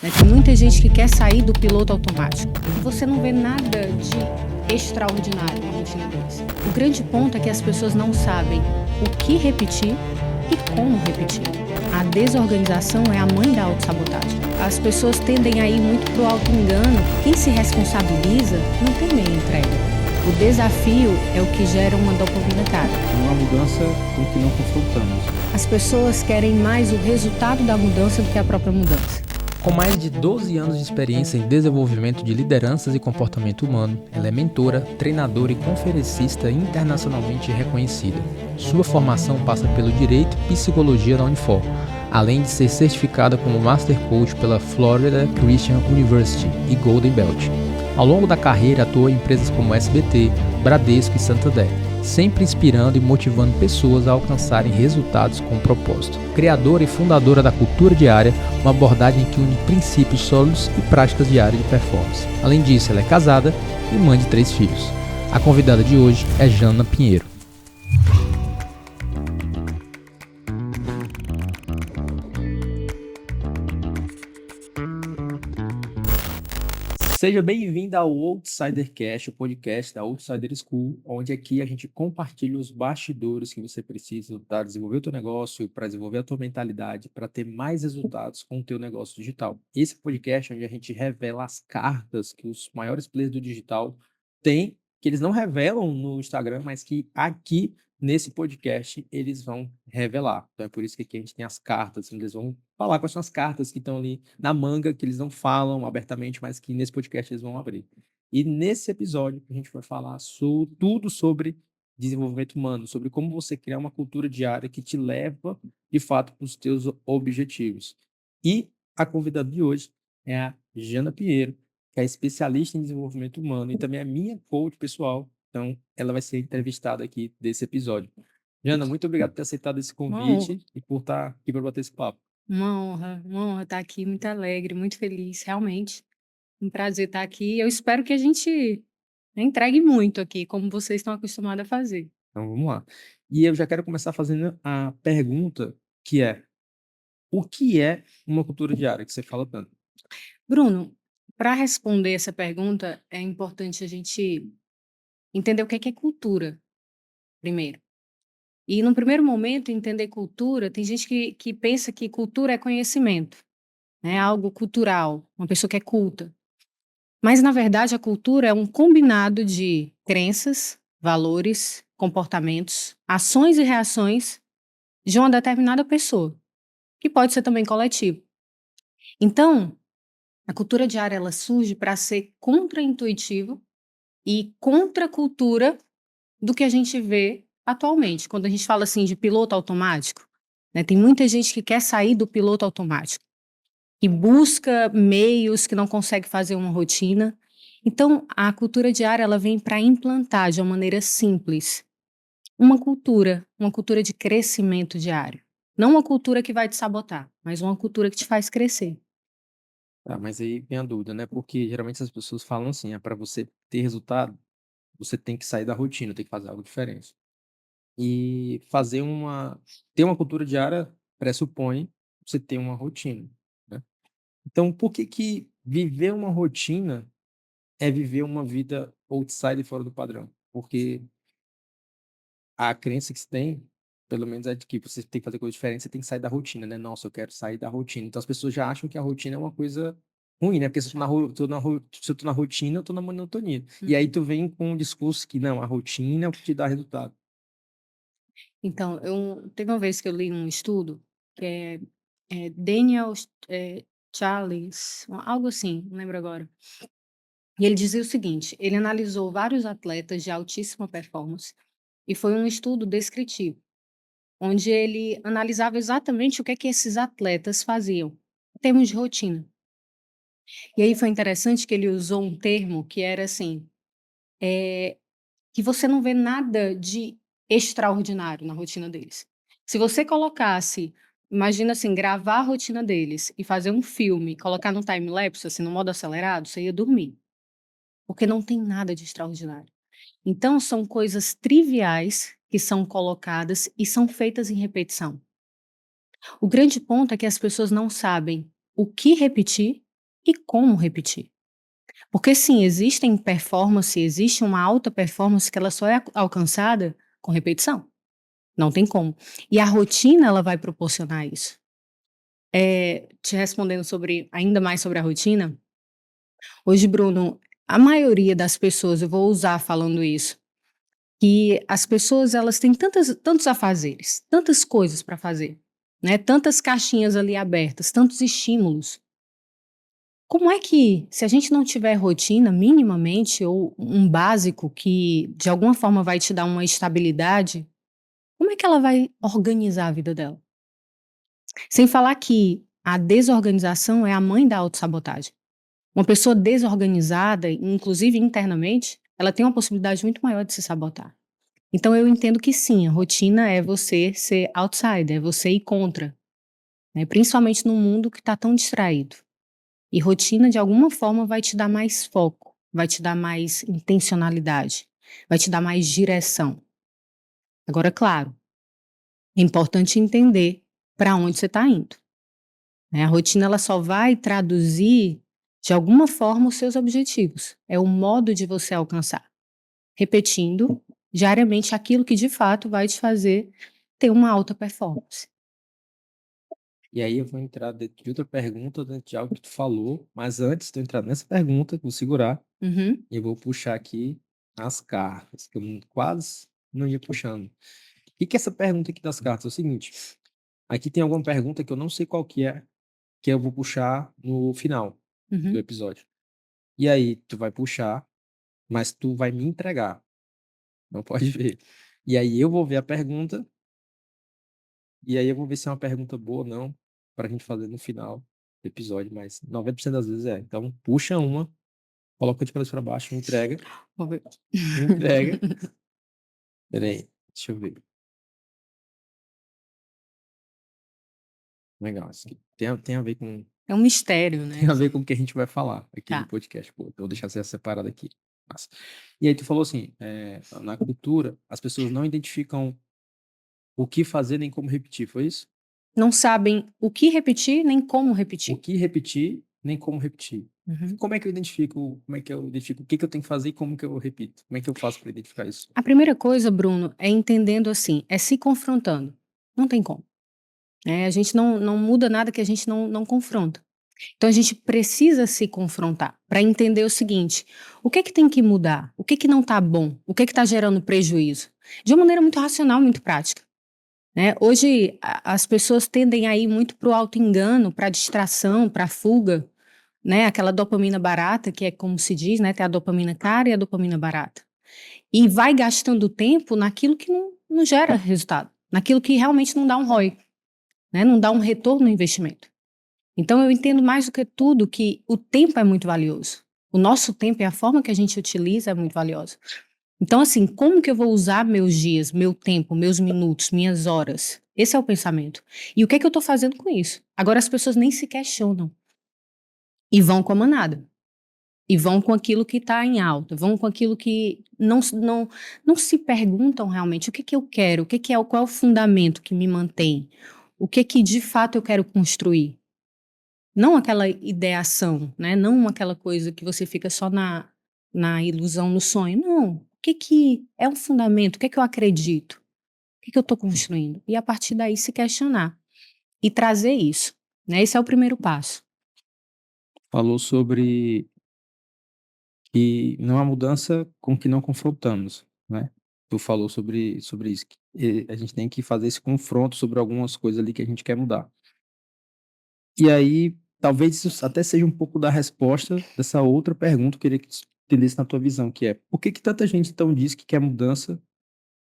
né? Tem muita gente que quer sair do piloto automático. E você não vê nada de extraordinário na rotina deles. O grande ponto é que as pessoas não sabem o que repetir e como repetir. A desorganização é a mãe da autossabotagem. As pessoas tendem a ir muito pro auto-engano. Quem se responsabiliza não tem meia entrega. O desafio é o que gera uma dopamina cara. Uma mudança com que não confrontamos. As pessoas querem mais o resultado da mudança do que a própria mudança. Com mais de 12 anos de experiência em desenvolvimento de lideranças e comportamento humano, ela é mentora, treinadora e conferencista internacionalmente reconhecida. Sua formação passa pelo Direito e Psicologia da Unifor, além de ser certificada como Master Coach pela Florida Christian University e Golden Belt. Ao longo da carreira atuou em empresas como SBT, Bradesco e Santander, sempre inspirando e motivando pessoas a alcançarem resultados com propósito. Criadora e fundadora da Cultura Diária, uma abordagem que une princípios sólidos e práticas diárias de performance. Além disso, ela é casada e mãe de 3 filhos. A convidada de hoje é Jana Pinheiro. Seja bem-vinda ao Outsidercast, o podcast da Outsider School, onde aqui a gente compartilha os bastidores que você precisa para desenvolver o teu negócio, para desenvolver a tua mentalidade, para ter mais resultados com o teu negócio digital. Esse podcast é onde a gente revela as cartas que os maiores players do digital têm, que eles não revelam no Instagram, mas que aqui nesse podcast eles vão revelar. Então é por isso que aqui a gente tem as cartas, eles vão falar quais são as cartas que estão ali na manga, que eles não falam abertamente, mas que nesse podcast eles vão abrir. E nesse episódio a gente vai falar tudo sobre desenvolvimento humano, sobre como você criar uma cultura diária que te leva, de fato, para os teus objetivos. E a convidada de hoje é a Jana Pinheiro, que é especialista em desenvolvimento humano e também é minha coach pessoal. Então, ela vai ser entrevistada aqui desse episódio. Jana, muito obrigado por ter aceitado esse convite e por estar aqui para bater esse papo. Uma honra estar aqui, muito alegre, muito feliz, realmente. Um prazer estar aqui. Eu espero que a gente entregue muito aqui, como vocês estão acostumados a fazer. Então, vamos lá. E eu já quero começar fazendo a pergunta que é: o que é uma cultura diária que você fala tanto? Bruno, para responder essa pergunta, é importante a gente entender o que é cultura, primeiro. E, no primeiro momento, entender cultura, tem gente que pensa que cultura é conhecimento, né? Algo cultural, uma pessoa que é culta. Mas, na verdade, a cultura é um combinado de crenças, valores, comportamentos, ações e reações de uma determinada pessoa, que pode ser também coletivo. Então, a cultura diária ela surge para ser contraintuitivo e contra a cultura do que a gente vê atualmente. Quando a gente fala assim de piloto automático, né, tem muita gente que quer sair do piloto automático, que busca meios, que não consegue fazer uma rotina. Então, a cultura diária ela vem para implantar de uma maneira simples uma cultura de crescimento diário. Não uma cultura que vai te sabotar, mas uma cultura que te faz crescer. Ah, mas aí vem a dúvida, né? Porque geralmente as pessoas falam assim: para você ter resultado, você tem que sair da rotina, tem que fazer algo diferente. E ter uma cultura diária pressupõe você ter uma rotina, né? Então, por que que viver uma rotina é viver uma vida outside fora do padrão? Porque a crença que se tem, pelo menos, é de que você tem que fazer coisa diferente, você tem que sair da rotina, né? Nossa, eu quero sair da rotina. Então as pessoas já acham que a rotina é uma coisa ruim, né? Porque se eu tô na rotina, eu tô na monotonia. E aí tu vem com um discurso que não, a rotina é o que te dá resultado. Então, teve uma vez que eu li um estudo que Daniel Charles, algo assim, não lembro agora. E ele dizia o seguinte: ele analisou vários atletas de altíssima performance e foi um estudo descritivo, onde ele analisava exatamente o que é que esses atletas faziam, em termos de rotina. E aí foi interessante que ele usou um termo que era assim, que você não vê nada de extraordinário na rotina deles. Se você colocasse, imagina assim, gravar a rotina deles e fazer um filme, colocar no time-lapse, assim, no modo acelerado, você ia dormir, porque não tem nada de extraordinário. Então, são coisas triviais que são colocadas e são feitas em repetição. O grande ponto é que as pessoas não sabem o que repetir e como repetir. Porque sim, existe uma alta performance que ela só é alcançada com repetição. Não tem como. E a rotina, ela vai proporcionar isso. Te respondendo ainda mais sobre a rotina, hoje, Bruno, a maioria das pessoas, eu vou usar falando isso, que as pessoas elas têm tantos afazeres, tantas coisas para fazer, né? Tantas caixinhas ali abertas, tantos estímulos. Como é que, se a gente não tiver rotina minimamente ou um básico que de alguma forma vai te dar uma estabilidade, como é que ela vai organizar a vida dela? Sem falar que a desorganização é a mãe da autossabotagem. Uma pessoa desorganizada, inclusive internamente, ela tem uma possibilidade muito maior de se sabotar. Então eu entendo que sim, a rotina é você ser outsider, é você ir contra, né? Principalmente num mundo que está tão distraído. E rotina, de alguma forma, vai te dar mais foco, vai te dar mais intencionalidade, vai te dar mais direção. Agora, claro, é importante entender para onde você está indo, né? A rotina ela só vai traduzir, de alguma forma, os seus objetivos. É o modo de você alcançar. Repetindo diariamente aquilo que de fato vai te fazer ter uma alta performance. E aí eu vou entrar dentro de outra pergunta, dentro de algo que tu falou, mas antes de eu entrar nessa pergunta, vou segurar Uhum, e vou puxar aqui as cartas, que eu quase não ia puxando. O que é essa pergunta aqui das cartas? É o seguinte, aqui tem alguma pergunta que eu não sei qual que eu vou puxar no final do uhum. episódio. E aí tu vai puxar, mas tu vai me entregar, não pode ver. E aí eu vou ver a pergunta, e aí eu vou ver se é uma pergunta boa ou não, pra gente fazer no final do episódio, mas 90% das vezes é. Então puxa uma, coloca de cabeça pra baixo, me entrega, Vou ver. me entrega. Peraí, deixa eu ver. Legal, isso aqui tem a ver com É um mistério, tem né? a ver com o que a gente vai falar aqui no Tá. podcast. Pô, então vou deixar essa separada aqui. Massa. E aí tu falou assim, na cultura, as pessoas não identificam o que fazer nem como repetir, foi isso? Não sabem o que repetir nem como O repetir. que repetir nem como repetir. Uhum. Como é que eu identifico, o que que eu tenho que fazer e como que eu repito? Como é que eu faço para identificar isso? A primeira coisa, Bruno, é entendendo assim, é se confrontando. Não tem como. A gente não muda nada que a gente não confronta. Então a gente precisa se confrontar para entender o seguinte: o que é que tem que mudar? O que é que não está bom? O que é que está gerando prejuízo? De uma maneira muito racional, muito prática. Né? Hoje as pessoas tendem a ir muito para o auto-engano, para a distração, para a fuga, né? Aquela dopamina barata, que é como se diz, né? Tem a dopamina cara e a dopamina barata. E vai gastando tempo naquilo que não gera resultado, naquilo que realmente não dá um ROI, né? Não dá um retorno no investimento. Então eu entendo mais do que tudo que o tempo é muito valioso. O nosso tempo e a forma que a gente utiliza é muito valiosa. Então, assim, como que eu vou usar meus dias, meu tempo, meus minutos, minhas horas? Esse é o pensamento. E o que é que eu estou fazendo com isso? Agora as pessoas nem se questionam e vão com a manada. E vão com aquilo que está em alta, vão com aquilo que não se perguntam realmente o que que eu quero, qual é o fundamento que me mantém, o que que de fato eu quero construir. Não aquela ideação, né? Não aquela coisa que você fica só na ilusão, no sonho. Não. O que que é um fundamento? O que que eu acredito? O que que eu estou construindo? E a partir daí se questionar e trazer isso, né? Esse é o primeiro passo. Falou sobre que não há mudança com que não confrontamos, né? Tu falou sobre isso, que a gente tem que fazer esse confronto sobre algumas coisas ali que a gente quer mudar. E aí, talvez isso até seja um pouco da resposta dessa outra pergunta que eu queria que tu entendesse na tua visão, que é por que que tanta gente então diz que quer mudança,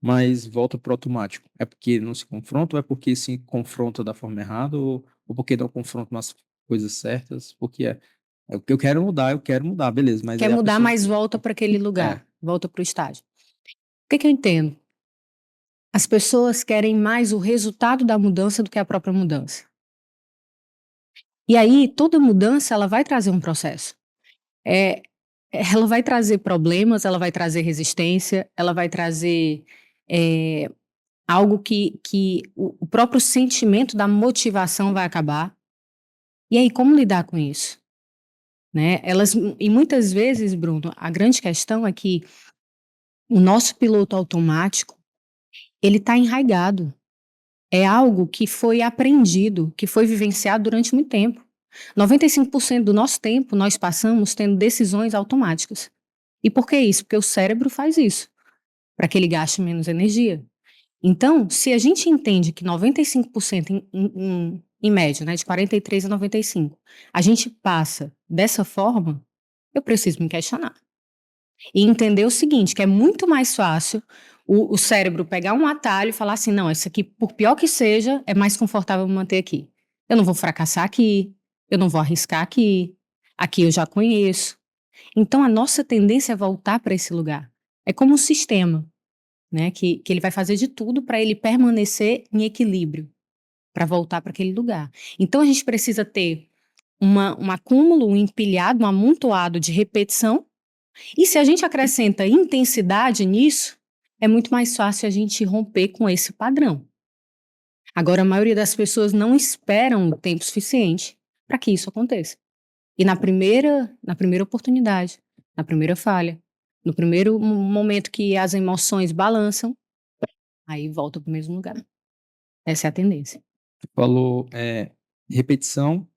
mas volta pro automático? É porque não se confronta ou é porque se confronta da forma errada ou porque não confronta nas coisas certas? Porque é o que eu quero mudar, beleza, mas Quer aí a mudar, pessoa... mas volta para aquele É, lugar, volta para o estágio. O que que eu entendo? As pessoas querem mais o resultado da mudança do que a própria mudança. E aí, toda mudança, ela vai trazer um processo. É, ela vai trazer problemas, ela vai trazer resistência, ela vai trazer é, algo que o próprio sentimento da motivação vai acabar. E aí, como lidar com isso? né? E muitas vezes, Bruno, a grande questão é que o nosso piloto automático, ele está enraizado. É algo que foi aprendido, que foi vivenciado durante muito tempo. 95% do nosso tempo nós passamos tendo decisões automáticas. E por que isso? Porque o cérebro faz isso, para que ele gaste menos energia. Então, se a gente entende que 95% em média, né, de 43 a 95, a gente passa dessa forma, eu preciso me questionar. E entender o seguinte, que é muito mais fácil o cérebro pegar um atalho e falar assim, não, isso aqui, por pior que seja, é mais confortável me manter aqui. Eu não vou fracassar aqui, eu não vou arriscar aqui eu já conheço. Então, a nossa tendência é voltar para esse lugar. É como um sistema, né, que ele vai fazer de tudo para ele permanecer em equilíbrio, para voltar para aquele lugar. Então, a gente precisa ter um acúmulo, um empilhado, um amontoado de repetição. E se a gente acrescenta intensidade nisso, é muito mais fácil a gente romper com esse padrão. Agora, a maioria das pessoas não esperam o tempo suficiente para que isso aconteça. E na primeira oportunidade, na primeira falha, no primeiro momento que as emoções balançam, aí volta para o mesmo lugar. Essa é a tendência. Falou repetição,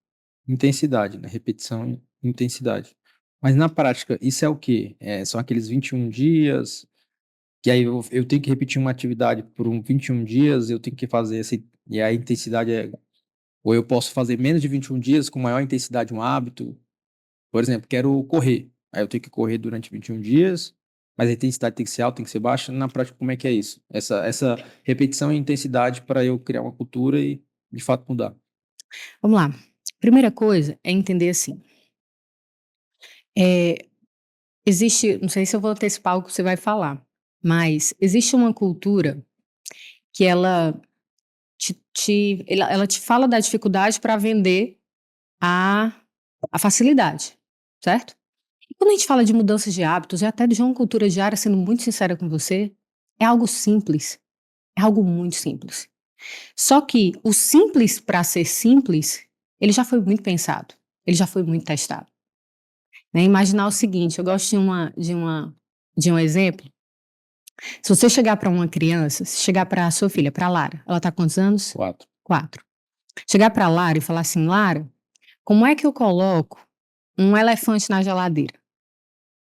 intensidade, né? Repetição e intensidade. Mas na prática, isso é o quê? São aqueles 21 dias, que aí eu tenho que repetir uma atividade por 21 dias, eu tenho que fazer essa, e a intensidade ou eu posso fazer menos de 21 dias com maior intensidade um hábito. Por exemplo, quero correr. Aí eu tenho que correr durante 21 dias, mas a intensidade tem que ser alta, tem que ser baixa. Na prática, como é que é isso? Essa repetição e intensidade para eu criar uma cultura e, de fato, mudar. Vamos lá. Primeira coisa é entender assim. Existe, não sei se eu vou antecipar o que você vai falar, mas existe uma cultura que ela te fala da dificuldade para vender a facilidade, certo? E quando a gente fala de mudanças de hábitos, e até de uma cultura diária, sendo muito sincera com você, é algo simples, é algo muito simples. Só que o simples para ser simples, ele já foi muito pensado, ele já foi muito testado. Né? Imaginar o seguinte, eu gosto de um exemplo. Se você chegar para uma criança, se chegar para a sua filha, para a Lara, ela está com quantos anos? 4. 4. Chegar para a Lara e falar assim, Lara, como é que eu coloco um elefante na geladeira?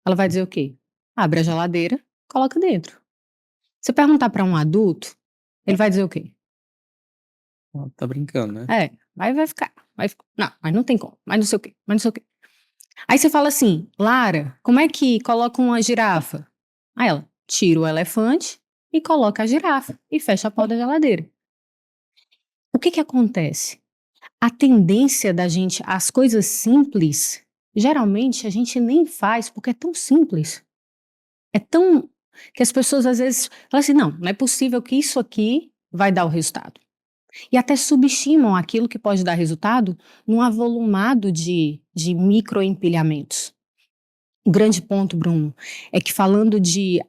Ela vai dizer o quê? Abre a geladeira, coloca dentro. Se perguntar para um adulto, ele vai dizer o quê? Tá brincando, né? Vai ficar. Não, mas não tem como. Mas não sei o quê, mas não sei o quê. Aí você fala assim, Lara, como é que coloca uma girafa? Aí ela tira o elefante e coloca a girafa e fecha a porta da geladeira. O que acontece? A tendência da gente, as coisas simples, geralmente a gente nem faz porque é tão simples. É tão que as pessoas às vezes falam assim, não é possível que isso aqui vai dar o resultado. E até subestimam aquilo que pode dar resultado num avolumado de microempilhamentos. O grande ponto, Bruno, é que falando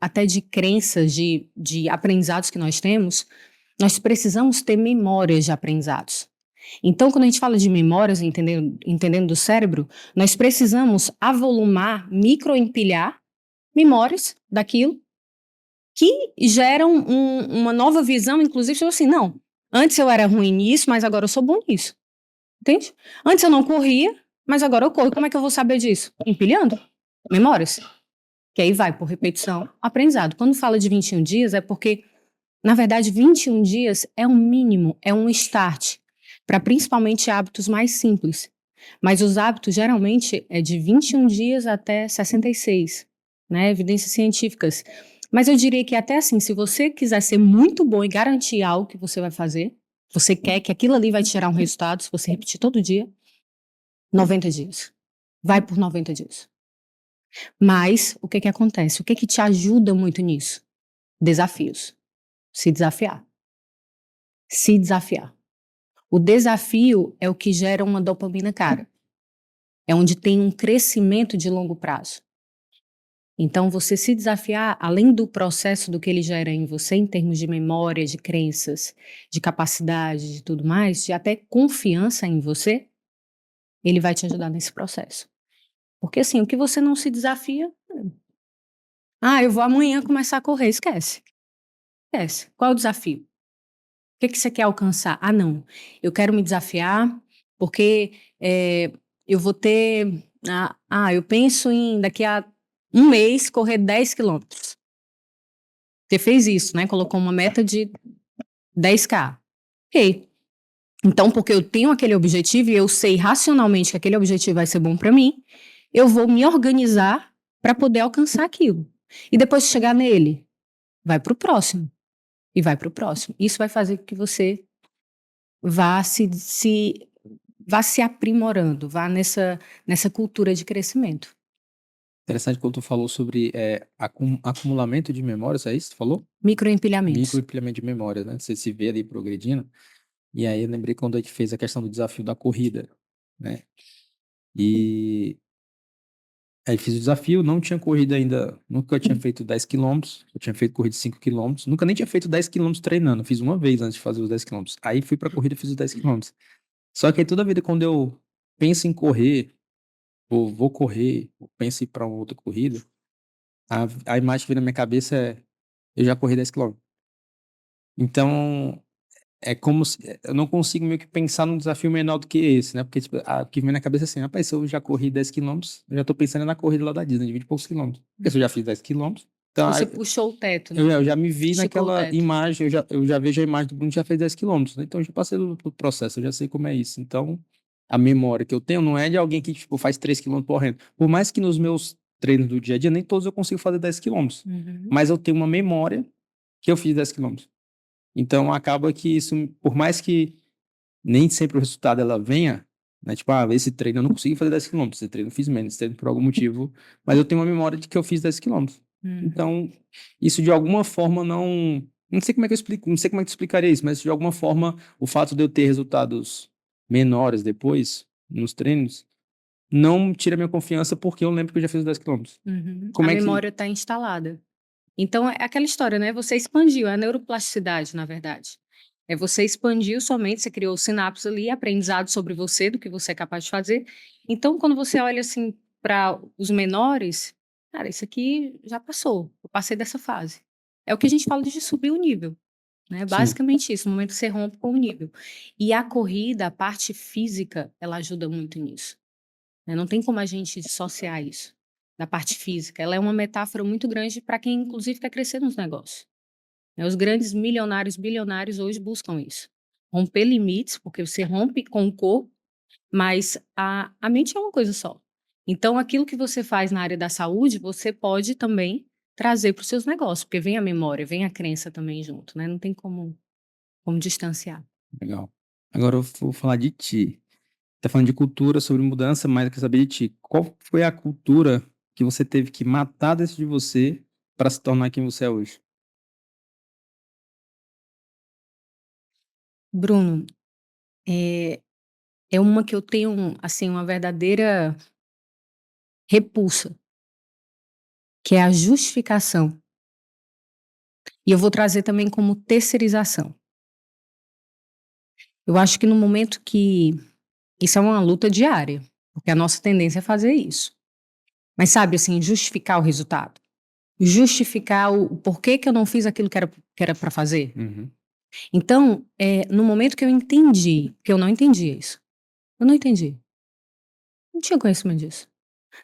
até de crenças, de aprendizados que nós temos, nós precisamos ter memórias de aprendizados. Então, quando a gente fala de memórias, entendendo do cérebro, nós precisamos avolumar, microempilhar memórias daquilo que geram uma nova visão, inclusive, tipo assim, não, antes eu era ruim nisso, mas agora eu sou bom nisso. Entende? Antes eu não corria, mas agora eu corro. Como é que eu vou saber disso? Empilhando memórias. Que aí vai por repetição, aprendizado. Quando fala de 21 dias, é porque, na verdade, 21 dias é um mínimo, é um start, para principalmente hábitos mais simples. Mas os hábitos, geralmente, é de 21 dias até 66, né? Evidências científicas. Mas eu diria que até assim, se você quiser ser muito bom e garantir algo que você vai fazer, você quer que aquilo ali vai te gerar um resultado, se você repetir todo dia, 90 dias. Vai por 90 dias. Mas, o que acontece? O que te ajuda muito nisso? Desafios. Se desafiar. Se desafiar. O desafio é o que gera uma dopamina cara. É onde tem um crescimento de longo prazo. Então, você se desafiar, além do processo do que ele gera em você, em termos de memória, de crenças, de capacidade, de tudo mais, de até confiança em você, ele vai te ajudar nesse processo. Porque assim, o que você não se desafia... eu vou amanhã começar a correr. Esquece. Esquece. Qual é o desafio? O que que você quer alcançar? Não, eu quero me desafiar porque eu vou ter... eu penso em daqui a um mês correr 10 quilômetros. Você fez isso, né? Colocou uma meta de 10K. Ok. Então, porque eu tenho aquele objetivo e eu sei racionalmente que aquele objetivo vai ser bom para mim, eu vou me organizar para poder alcançar aquilo. E depois de chegar nele, vai para o próximo. E vai para o próximo. Isso vai fazer com que você vá vá se aprimorando, vá nessa cultura de crescimento. Interessante quando tu falou sobre acumulamento de memórias, é isso que tu falou? Microempilhamentos. Microempilhamento de memórias, né? Você se vê ali progredindo. E aí eu lembrei quando a gente fez a questão do desafio da corrida, né? E aí fiz o desafio, não tinha corrido ainda, nunca tinha feito 10 quilômetros, eu tinha feito corrida de 5 quilômetros, nunca nem tinha feito 10 quilômetros treinando, fiz uma vez antes de fazer os 10 quilômetros. Aí fui pra corrida e fiz os 10 quilômetros. Só que aí toda vida quando eu penso em correr, ou vou correr, ou penso em ir pra uma outra corrida, a imagem que vem na minha cabeça é, eu já corri 10 quilômetros. Então, é como se eu não consigo meio que pensar num desafio menor do que esse, né? Porque tipo, o que vem na cabeça é assim, rapaz, se eu já corri 10 quilômetros, eu já tô pensando na corrida lá da Disney, de 20 e poucos quilômetros. Porque se eu já fiz 10 quilômetros, então Você puxou o teto, né? eu já me vi Esticou o naquela teto. imagem, eu já vejo a imagem do Bruno que já fez 10 quilômetros, né? Então eu já passei do processo, eu já sei como é isso. Então, a memória que eu tenho não é de alguém que tipo, faz 3 quilômetros correndo. Por mais que nos meus treinos do dia a dia, nem todos eu consigo fazer 10 quilômetros. Uhum. Mas eu tenho uma memória que eu fiz 10 quilômetros. Então acaba que isso, por mais que nem sempre o resultado ela venha, né? Tipo, esse treino eu não consegui fazer 10 quilômetros, esse treino eu fiz menos, esse treino por algum motivo, mas eu tenho uma memória de que eu fiz 10 quilômetros. Então, isso de alguma forma não sei como é que eu explico, não sei como é que eu explicaria isso, mas de alguma forma o fato de eu ter resultados menores depois, nos treinos, não tira minha confiança porque eu lembro que eu já fiz os 10 quilômetros. Uhum. Como A é que... memória está instalada. Então, é aquela história, né? Você expandiu, é a neuroplasticidade, na verdade. É você expandiu somente, você criou sinapses ali, aprendizado sobre você, do que você é capaz de fazer. Então, quando você olha assim para os menores, cara, isso aqui já passou, eu passei dessa fase. É o que a gente fala de subir o nível, né? Sim, Basicamente isso, no momento que você rompe com o nível. E a corrida, a parte física, ela ajuda muito nisso, né? Não tem como a gente dissociar isso da parte física. Ela é uma metáfora muito grande para quem, inclusive, quer crescer nos negócios, né? Os grandes milionários, bilionários hoje buscam isso. Romper limites, porque você rompe com o corpo, mas a mente é uma coisa só. Então, aquilo que você faz na área da saúde, você pode também trazer para os seus negócios, porque vem a memória, vem a crença também junto, né? Não tem como distanciar. legal. Agora eu vou falar de ti. Tá falando de cultura, sobre mudança, mas eu quero saber de ti. Qual foi a cultura que você teve que matar dentro de você para se tornar quem você é hoje? Bruno, é, é uma que eu tenho, assim, uma verdadeira repulsa, que é a justificação. E eu vou trazer também como terceirização. Eu acho que no momento que isso é uma luta diária, porque a nossa tendência é fazer isso. Mas sabe, assim, justificar o resultado. Justificar o porquê que eu não fiz aquilo que era para fazer. Uhum. Então, no momento que eu entendi, que eu não entendia isso. Eu não entendi. Não tinha conhecimento disso,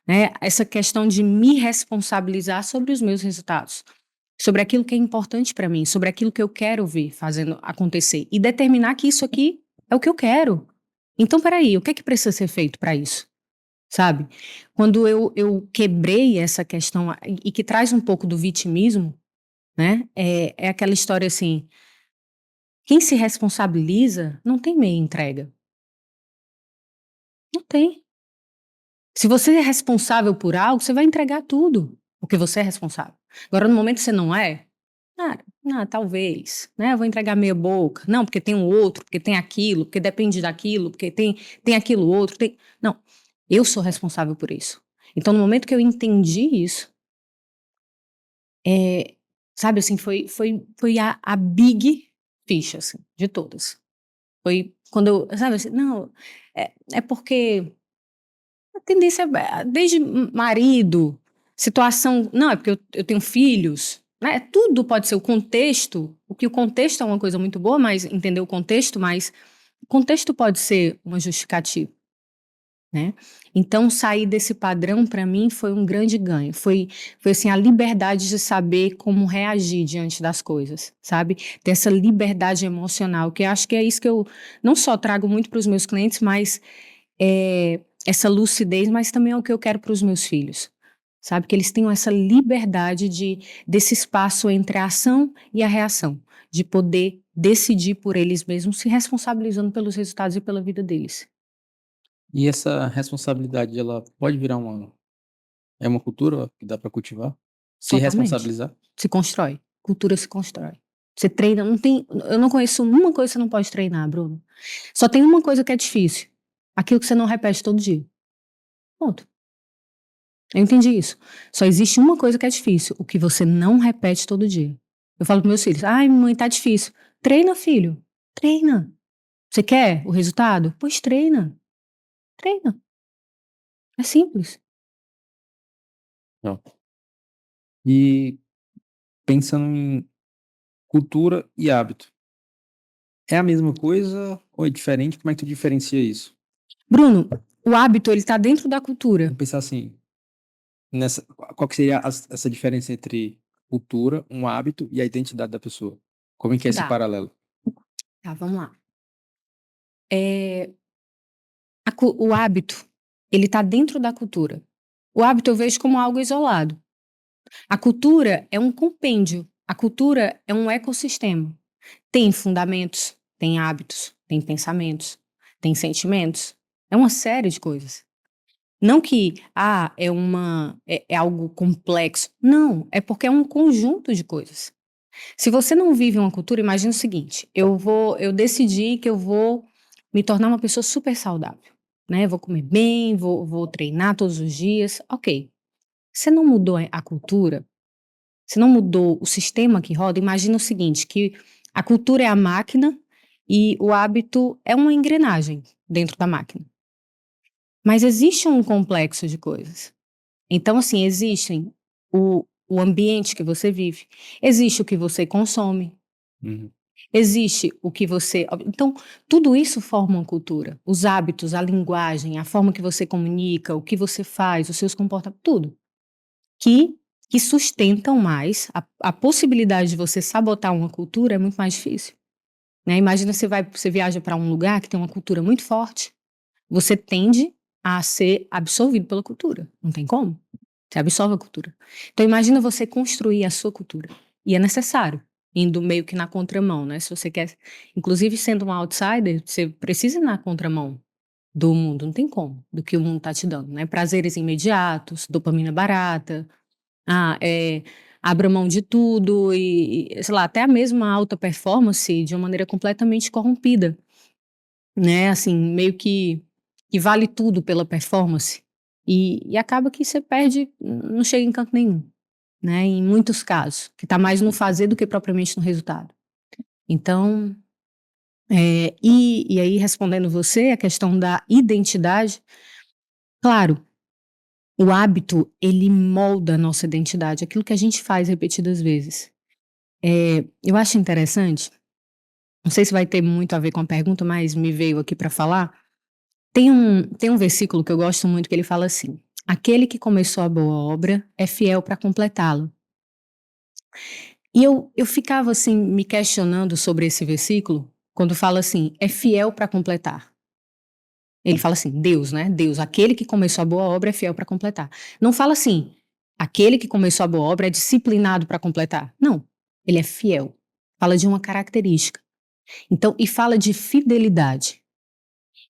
né? Essa questão de me responsabilizar sobre os meus resultados, sobre aquilo que é importante para mim, sobre aquilo que eu quero ver fazendo acontecer e determinar que isso aqui é o que eu quero. Então, peraí, o que é que precisa ser feito para isso? Sabe? Quando eu quebrei essa questão e que traz um pouco do vitimismo, né? É aquela história assim, quem se responsabiliza não tem meia entrega. Não tem. Se você é responsável por algo, você vai entregar tudo, porque você é responsável. Agora, no momento que você não é, talvez, né? Eu vou entregar meia boca. Não, porque tem um outro, porque tem aquilo, porque depende daquilo, porque tem aquilo outro. Não, eu sou responsável por isso. Então, no momento que eu entendi isso, é, sabe assim, foi a big ficha, assim, de todas. Foi quando eu, sabe assim, não, é porque A tendência desde marido, situação, não, é porque eu tenho filhos, né? Tudo pode ser o contexto, o que o contexto é uma coisa muito boa, mas entender o contexto, mas o contexto pode ser uma justificativa, né? Então, sair desse padrão, para mim, foi um grande ganho. Foi assim, a liberdade de saber como reagir diante das coisas, sabe? Ter essa liberdade emocional, que eu acho que é isso que eu não só trago muito para os meus clientes, mas essa lucidez, mas também é o que eu quero para os meus filhos. Sabe? Que eles tenham essa liberdade desse espaço entre a ação e a reação, de poder decidir por eles mesmos, se responsabilizando pelos resultados e pela vida deles. E essa responsabilidade, ela pode virar é uma cultura que dá para cultivar? Se Totalmente. responsabilizar? Se constrói. Cultura se constrói. Você treina, não tem. Eu não conheço uma coisa que você não pode treinar, Bruno. Só tem uma coisa que é difícil. Aquilo que você não repete todo dia. Ponto. Eu entendi isso. Só existe uma coisa que é difícil, o que você não repete todo dia. Eu falo para meus filhos: ai, mãe, tá difícil. Treina, filho. Treina. Você quer o resultado? Pois treina. Treina. É simples. Não. E pensando em cultura e hábito, é a mesma coisa ou é diferente? Como é que tu diferencia isso? Bruno, o hábito, ele tá dentro da cultura. Vamos pensar assim, qual que seria essa diferença entre cultura, um hábito e a identidade da pessoa? Como é que é esse Tá, paralelo? tá, vamos lá. O hábito, ele tá dentro da cultura. O hábito eu vejo como algo isolado. A cultura é um compêndio. A cultura é um ecossistema. Tem fundamentos, tem hábitos, tem pensamentos, tem sentimentos. É uma série de coisas. Não que, é algo complexo. Não, é porque é um conjunto de coisas. Se você não vive uma cultura, imagina o seguinte: eu decidi que eu vou me tornar uma pessoa super saudável, né? Vou comer bem, vou treinar todos os dias. Ok. Você não mudou a cultura, você não mudou o sistema que roda, imagina o seguinte, que a cultura é a máquina e o hábito é uma engrenagem dentro da máquina. Mas existe um complexo de coisas. Então, assim, existem o ambiente que você vive, existe o que você consome, Uhum. existe o que você. Então, tudo isso forma uma cultura. Os hábitos, a linguagem, a forma que você comunica, o que você faz, os seus comportamentos, tudo. Que, que sustentam mais a possibilidade de você sabotar uma cultura é muito mais difícil. Né? Imagina você viaja para um lugar que tem uma cultura muito forte, você tende a ser absorvido pela cultura. Não tem como. Você absorve a cultura. Então imagina você construir a sua cultura. E é necessário, indo meio que na contramão, né? Se você quer, inclusive sendo um outsider, você precisa ir na contramão do mundo, não tem como, do que o mundo está te dando, né? Prazeres imediatos, dopamina barata, abra mão de tudo sei lá, até a mesma alta performance de uma maneira completamente corrompida, né? Assim, meio que vale tudo pela performance. E acaba que você perde, não chega em canto nenhum, né? Em muitos casos, que está mais no fazer do que propriamente no resultado. Então, e aí respondendo você, a questão da identidade, claro, o hábito, ele molda a nossa identidade, aquilo que a gente faz repetidas vezes. Eu acho interessante, não sei se vai ter muito a ver com a pergunta, mas me veio aqui para falar. Tem um versículo que eu gosto muito que ele fala assim: aquele que começou a boa obra é fiel para completá-la. E eu ficava assim, me questionando sobre esse versículo, quando fala assim, é fiel para completar. Ele fala assim, Deus, né? Deus, aquele que começou a boa obra é fiel para completar. Não fala assim, aquele que começou a boa obra é disciplinado para completar. Não, ele é fiel. Fala de uma característica. Então, e fala de fidelidade.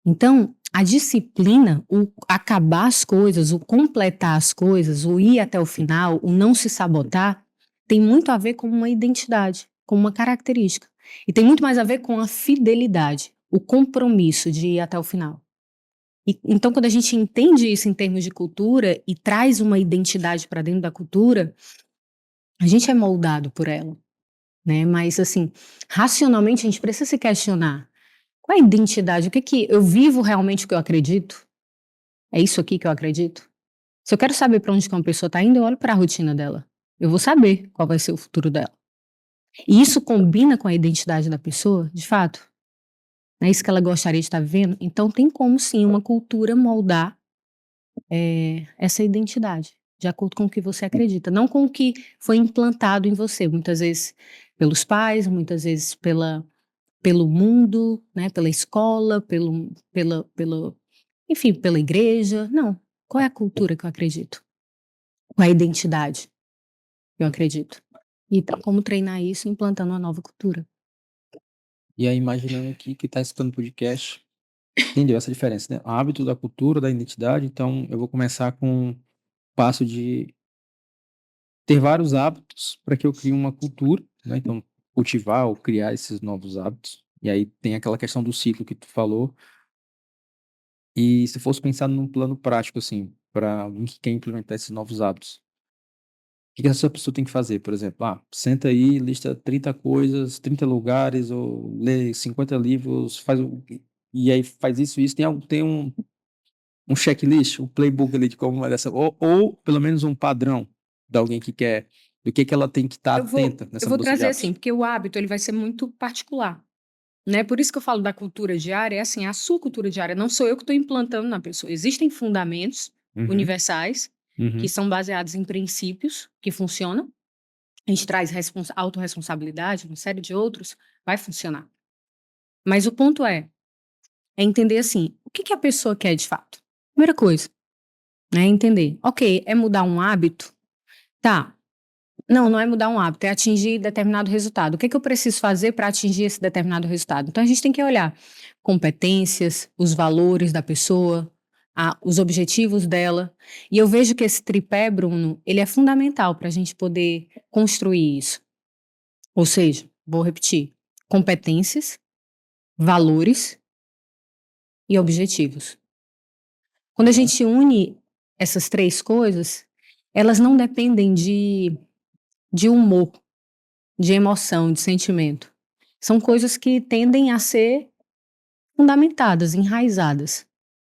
Então, a disciplina, o acabar as coisas, o completar as coisas, o ir até o final, o não se sabotar, tem muito a ver com uma identidade, com uma característica. E tem muito mais a ver com a fidelidade, o compromisso de ir até o final. Então, quando a gente entende isso em termos de cultura e traz uma identidade para dentro da cultura, a gente é moldado por ela, né? Mas, assim, racionalmente a gente precisa se questionar. Qual é a identidade? O que eu vivo realmente o que eu acredito? É isso aqui que eu acredito? Se eu quero saber para onde que uma pessoa está indo, eu olho para a rotina dela. Eu vou saber qual vai ser o futuro dela. E isso combina com a identidade da pessoa, de fato? É isso que ela gostaria de estar vivendo? Então tem como sim uma cultura moldar essa identidade, de acordo com o que você acredita, não com o que foi implantado em você, muitas vezes pelos pais, muitas vezes pelo mundo, né, pela escola, enfim, pela igreja. Não. Qual é a cultura que eu acredito? Qual é a identidade que eu acredito? E tem como treinar isso implantando uma nova cultura. E aí, imaginando aqui que está escutando o podcast, entendeu essa diferença, né? Hábito da cultura, da identidade. Então, eu vou começar com o passo de ter vários hábitos para que eu crie uma cultura, né? Então, cultivar ou criar esses novos hábitos. E aí tem aquela questão do ciclo que tu falou. E se fosse pensar num plano prático, assim, para alguém que quer implementar esses novos hábitos, o que essa pessoa tem que fazer? Por exemplo, senta aí, lista 30 coisas, 30 lugares, ou lê 50 livros, e aí faz isso. Tem um checklist, um playbook ali de como é dessa, ou pelo menos um padrão de alguém que quer, do que ela tem que estar atenta Eu nessa vou mudança de trazer assim, hábitos. porque o hábito ele vai ser muito particular, né? Por isso que eu falo da cultura diária, é assim, a sua cultura diária, não sou eu que estou implantando na pessoa. Existem fundamentos Uhum, universais que uhum. são baseados em princípios que funcionam. A gente traz autorresponsabilidade, uma série de outros, vai funcionar. Mas o ponto é entender assim, o que que a pessoa quer de fato? Primeira coisa, né? Entender. Ok, é mudar um hábito? Tá. Não, não é mudar um hábito, é atingir determinado resultado. O que que eu preciso fazer para atingir esse determinado resultado? Então a gente tem que olhar competências, os valores da pessoa, os objetivos dela. E eu vejo que esse tripé, Bruno, ele é fundamental para a gente poder construir isso. Ou seja, vou repetir: competências, valores e objetivos. Quando a gente une essas três coisas, elas não dependem de humor, de emoção, de sentimento. São coisas que tendem a ser fundamentadas, enraizadas,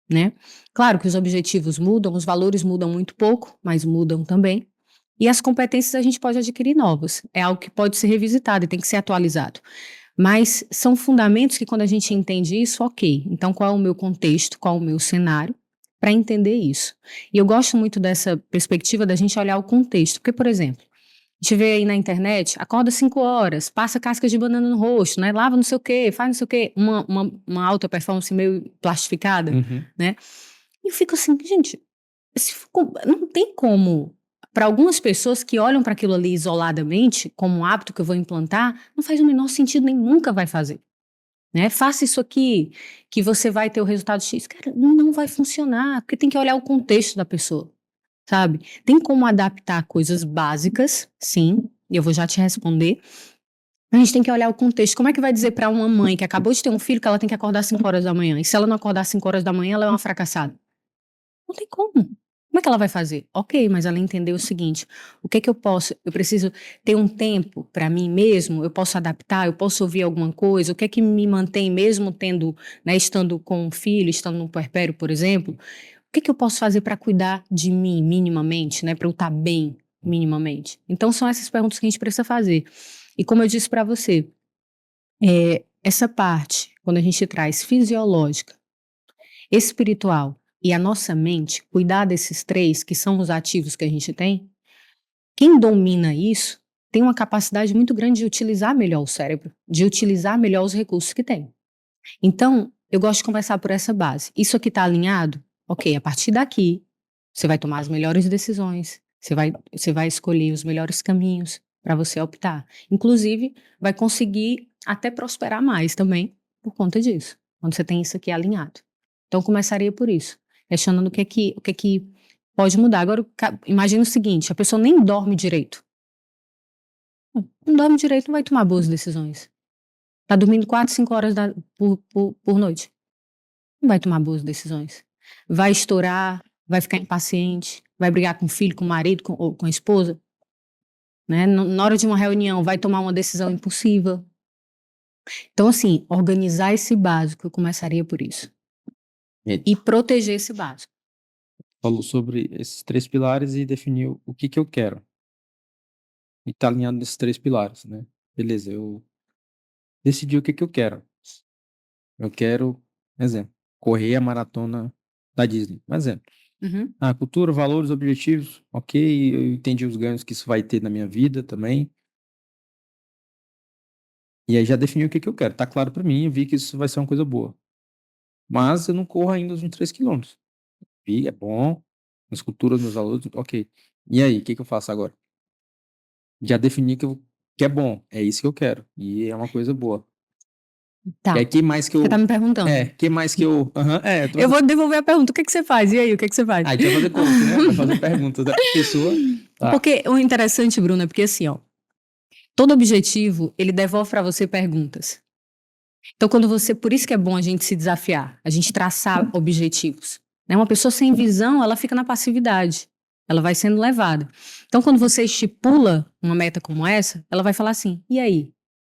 né? Claro que os objetivos mudam, os valores mudam muito pouco, mas mudam também. E as competências a gente pode adquirir novas. É algo que pode ser revisitado e tem que ser atualizado. Mas são fundamentos que, quando a gente entende isso, ok. Então, qual é o meu contexto, qual é o meu cenário, para entender isso? E eu gosto muito dessa perspectiva da gente olhar o contexto. Porque, por exemplo, a gente vê aí na internet, acorda 5 horas, passa casca de banana no rosto, né? Lava não sei o quê, faz não sei o quê. Uma alta performance meio plastificada, Uhum. né? E eu fico assim, gente, não tem como. Para algumas pessoas que olham para aquilo ali isoladamente, como um hábito que eu vou implantar, não faz o menor sentido, nem nunca vai fazer. Né? Faça isso aqui, que você vai ter o resultado X. Cara, não vai funcionar, porque tem que olhar o contexto da pessoa, sabe? Tem como adaptar coisas básicas, sim, e eu vou já te responder. A gente tem que olhar o contexto. Como é que vai dizer para uma mãe que acabou de ter um filho que ela tem que acordar 5 horas da manhã? E se ela não acordar 5 horas da manhã, ela é uma fracassada? Não tem como. Como é que ela vai fazer? Ok, mas ela entendeu o seguinte: o que é que eu posso? Eu preciso ter um tempo para mim mesmo, eu posso adaptar, eu posso ouvir alguma coisa, o que é que me mantém mesmo tendo, né, estando com um filho, estando no puerpério, por exemplo, o que é que eu posso fazer para cuidar de mim minimamente, né, para eu estar bem minimamente? Então são essas perguntas que a gente precisa fazer. E como eu disse para você, essa parte, quando a gente traz fisiológica, espiritual e a nossa mente, cuidar desses três, que são os ativos que a gente tem, quem domina isso tem uma capacidade muito grande de utilizar melhor o cérebro, de utilizar melhor os recursos que tem. Então, eu gosto de conversar por essa base. Isso aqui está alinhado? Ok, a partir daqui, você vai tomar as melhores decisões, você vai escolher os melhores caminhos para você optar. Inclusive, vai conseguir até prosperar mais também por conta disso, quando você tem isso aqui alinhado. Então, começaria por isso, questionando o que é que pode mudar. Agora, imagina o seguinte: a pessoa nem dorme direito. Não dorme direito, não vai tomar boas decisões. Tá dormindo 4, 5 horas por noite. Não vai tomar boas decisões. Vai estourar, vai ficar impaciente, vai brigar com o filho, com o marido, ou com a esposa, né? Na hora de uma reunião, vai tomar uma decisão impulsiva. Então, assim, organizar esse básico, eu começaria por isso. E E proteger esse básico. falou sobre esses 3 pilares e definiu o que eu quero. E tá alinhado nesses 3 pilares, né. Beleza, eu decidi o que eu quero. Eu quero, exemplo, correr a maratona da Disney, um exemplo. Uhum. Ah, cultura, valores, objetivos, ok, eu entendi os ganhos que isso vai ter na minha vida também. E aí já defini o que eu quero, tá claro pra mim, eu vi que isso vai ser uma coisa boa. Mas eu não corro ainda os 23 quilômetros. Vi, é bom, minhas culturas, meus valores, ok. E aí, o que eu faço agora? Já defini que é bom, é isso que eu quero, e é uma coisa boa. E aí, Tá. que mais que Você tá eu me perguntando. que mais que eu eu tô Eu vou devolver a pergunta. O que que você faz? E aí, o que que você faz? a gente vai fazer coach, né, vai fazer perguntas da pessoa. Tá. Porque o interessante, Bruno, é porque assim, ó, todo objetivo, ele devolve pra você perguntas. Então, quando você, por isso que é bom a gente se desafiar, a gente traçar objetivos. Né? Uma pessoa sem visão, ela fica na passividade. Ela vai sendo levada. Então, quando você estipula uma meta como essa, ela vai falar assim: e aí?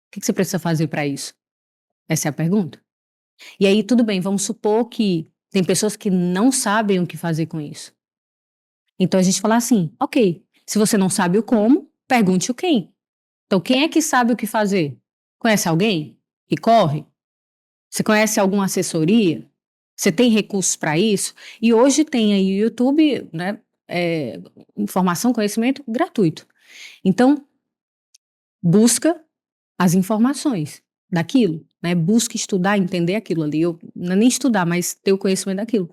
O que você precisa fazer para isso? Essa é a pergunta. E aí, tudo bem, vamos supor que tem pessoas que não sabem o que fazer com isso. Então, a gente fala assim: ok, se você não sabe o como, pergunte o quem. Então, quem é que sabe o que fazer? Conhece alguém que corre? Você conhece alguma assessoria? Você tem recursos para isso? E hoje tem aí o YouTube, né? Informação, conhecimento gratuito. Então, busca as informações daquilo, né? Busca estudar, entender aquilo ali. Não é nem estudar, mas ter o conhecimento daquilo.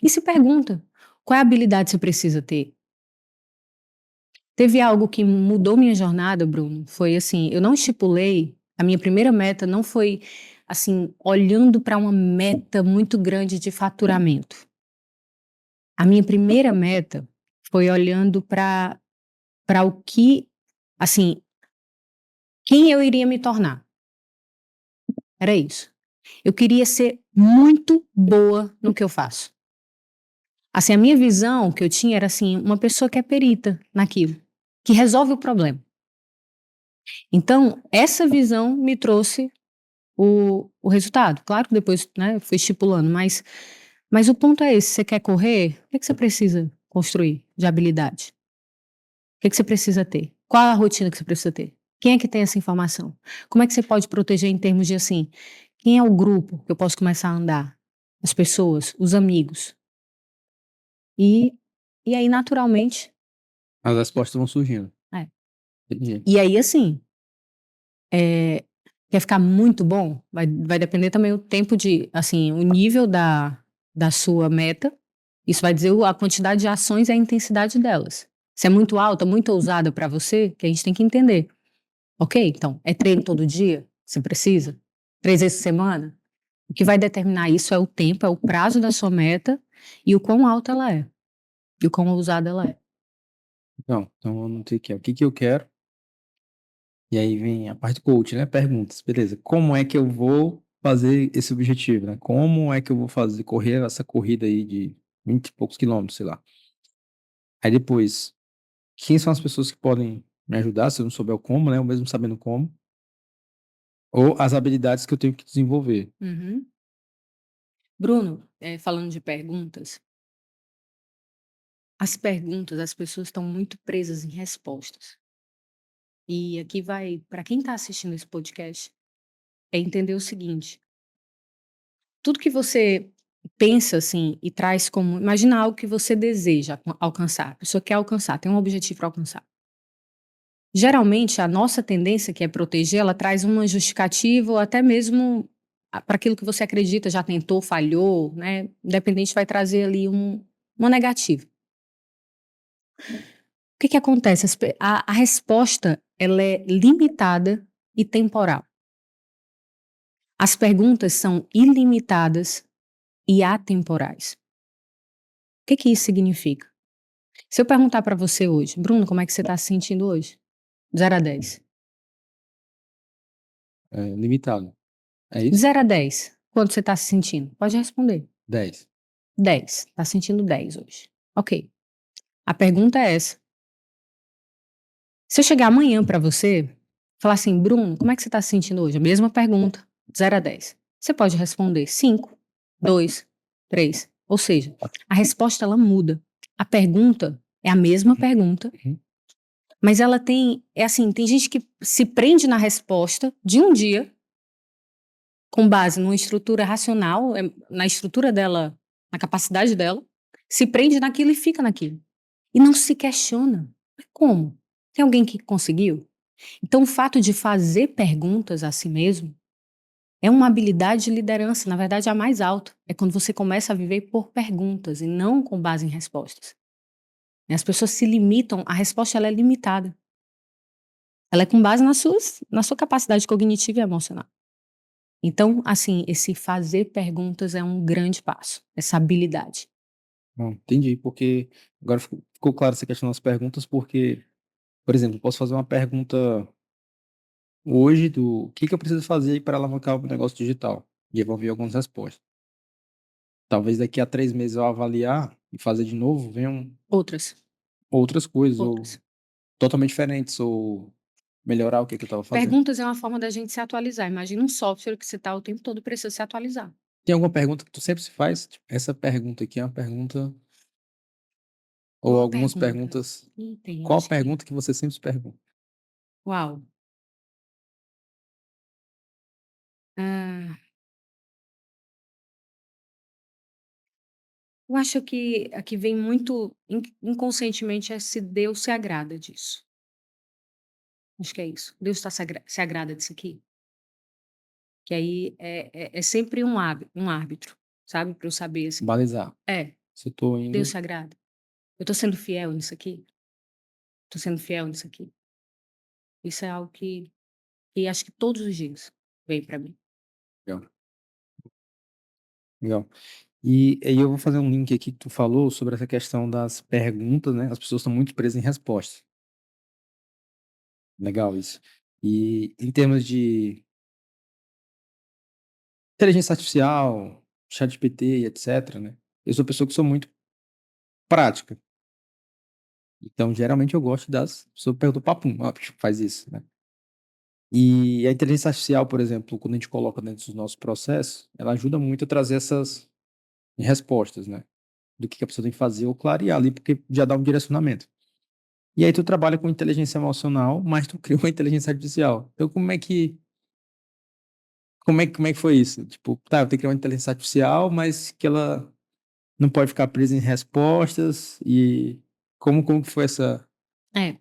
E se pergunta, qual é a habilidade que você precisa ter? Teve algo que mudou minha jornada, Bruno, foi assim, eu não estipulei, a minha primeira meta não foi assim, olhando para uma meta muito grande de faturamento. A minha primeira meta foi olhando para o que, assim, quem eu iria me tornar. Era isso. Eu queria ser muito boa no que eu faço. Assim, a minha visão que eu tinha era assim, uma pessoa que é perita naquilo, que resolve o problema. Então, essa visão me trouxe o resultado. Claro que depois, né, eu fui estipulando, mas o ponto é esse: você quer correr? O que você precisa construir de habilidade? O que você precisa ter? Qual a rotina que você precisa ter? Quem é que tem essa informação? Como é que você pode proteger em termos de assim, quem é o grupo que eu posso começar a andar? As pessoas, os amigos. E, e aí, naturalmente, As respostas vão surgindo. é. Entendi. E aí, assim, quer ficar muito bom? Vai depender também o tempo de, assim, o nível da sua meta. Isso vai dizer a quantidade de ações e a intensidade delas. Se é muito alta, muito ousada para você, que a gente tem que entender. Ok, então, é treino todo dia? Você precisa? 3 vezes por semana? O que vai determinar isso é o tempo, é o prazo da sua meta e o quão alta ela é. E o quão ousada ela é. Então eu não sei o que é. O que eu quero? E aí vem a parte coach, né? Perguntas, beleza. Como é que eu vou fazer esse objetivo, né? Como é que eu vou correr essa corrida aí de 20 e poucos quilômetros, sei lá. Aí depois, quem são as pessoas que podem me ajudar, se eu não souber o como, né? Ou mesmo sabendo como. Ou as habilidades que eu tenho que desenvolver. Uhum. Bruno, falando de perguntas, as perguntas, as pessoas estão muito presas em respostas. E aqui vai, para quem está assistindo esse podcast, é entender o seguinte: tudo que você pensa assim e traz como, imagina algo que você deseja alcançar, a pessoa quer alcançar, tem um objetivo para alcançar. Geralmente, a nossa tendência, que é proteger, ela traz uma justificativa ou até mesmo para aquilo que você acredita, já tentou, falhou, né? Independente, vai trazer ali uma negativa. O que que acontece? A resposta, ela é limitada e temporal. As perguntas são ilimitadas e atemporais. O que que isso significa? Se eu perguntar para você hoje, Bruno, como é que você está se sentindo hoje? 0 a 10. Limitado. É De isso? 0 a 10, quanto você está se sentindo? Pode responder. 10. 10. Está sentindo 10 hoje. Ok. A pergunta é essa. Se eu chegar amanhã para você, falar assim, Bruno, como é que você está se sentindo hoje? A mesma pergunta, 0 a 10. Você pode responder 5, 2, 3. Ou seja, a resposta ela muda. a pergunta é a mesma pergunta, Uhum. mas ela tem, assim, tem gente que se prende na resposta de um dia, com base numa estrutura racional, na estrutura dela, na capacidade dela, se prende naquilo e fica naquilo. E não se questiona. Mas como? Tem alguém que conseguiu? Então, o fato de fazer perguntas a si mesmo é uma habilidade de liderança, na verdade, a mais alta. É quando você começa a viver por perguntas e não com base em respostas. E as pessoas se limitam, a resposta ela é limitada. Ela é com base na sua capacidade cognitiva e emocional. Então, assim, esse fazer perguntas é um grande passo, essa habilidade. Não, entendi, porque agora ficou claro essa questão das perguntas, porque, por exemplo, eu posso fazer uma pergunta hoje do o que que eu preciso fazer para alavancar o meu negócio digital? E eu vou ver algumas respostas. Talvez daqui a 3 meses eu avaliar e fazer de novo, venham Outras, outras coisas, ou outras. totalmente diferentes, ou melhorar o que que eu estava fazendo. Perguntas é uma forma da gente se atualizar. Imagina um software que você está o tempo todo precisa se atualizar. Tem alguma pergunta que tu sempre se faz? Tipo, essa pergunta aqui é uma pergunta, ou Qual a algumas pergunta? perguntas. Tem, eu Qual a acho que. pergunta que você sempre se pergunta? Uau! Ah, eu acho que a que vem muito inconscientemente é se Deus se agrada disso. Acho que é isso. Deus se agrada disso aqui. Que aí é sempre um árbitro, sabe? Para eu saber assim. Balizar. É, Se eu tô Deus indo. se agrada. Eu tô sendo fiel nisso aqui? Tô sendo fiel nisso aqui? Isso é algo que acho que todos os dias vem para mim. Legal. Legal. E aí eu vou fazer um link aqui que tu falou sobre essa questão das perguntas, né? As pessoas estão muito presas em respostas. Legal isso. E em termos de inteligência artificial, ChatGPT, etc, né? Eu sou uma pessoa que sou muito prática. Então, geralmente eu gosto das pessoas perguntam papum, ó, faz isso, né? E a inteligência artificial, por exemplo, quando a gente coloca dentro dos nossos processos, ela ajuda muito a trazer essas respostas, né? Do que a pessoa tem que fazer ou clarear ali, porque já dá um direcionamento. E aí tu trabalha com inteligência emocional, mas tu cria uma inteligência artificial. Então como é que foi isso? Tipo, tá, eu tenho que criar uma inteligência artificial, mas que ela não pode ficar presa em respostas e como que foi essa. É,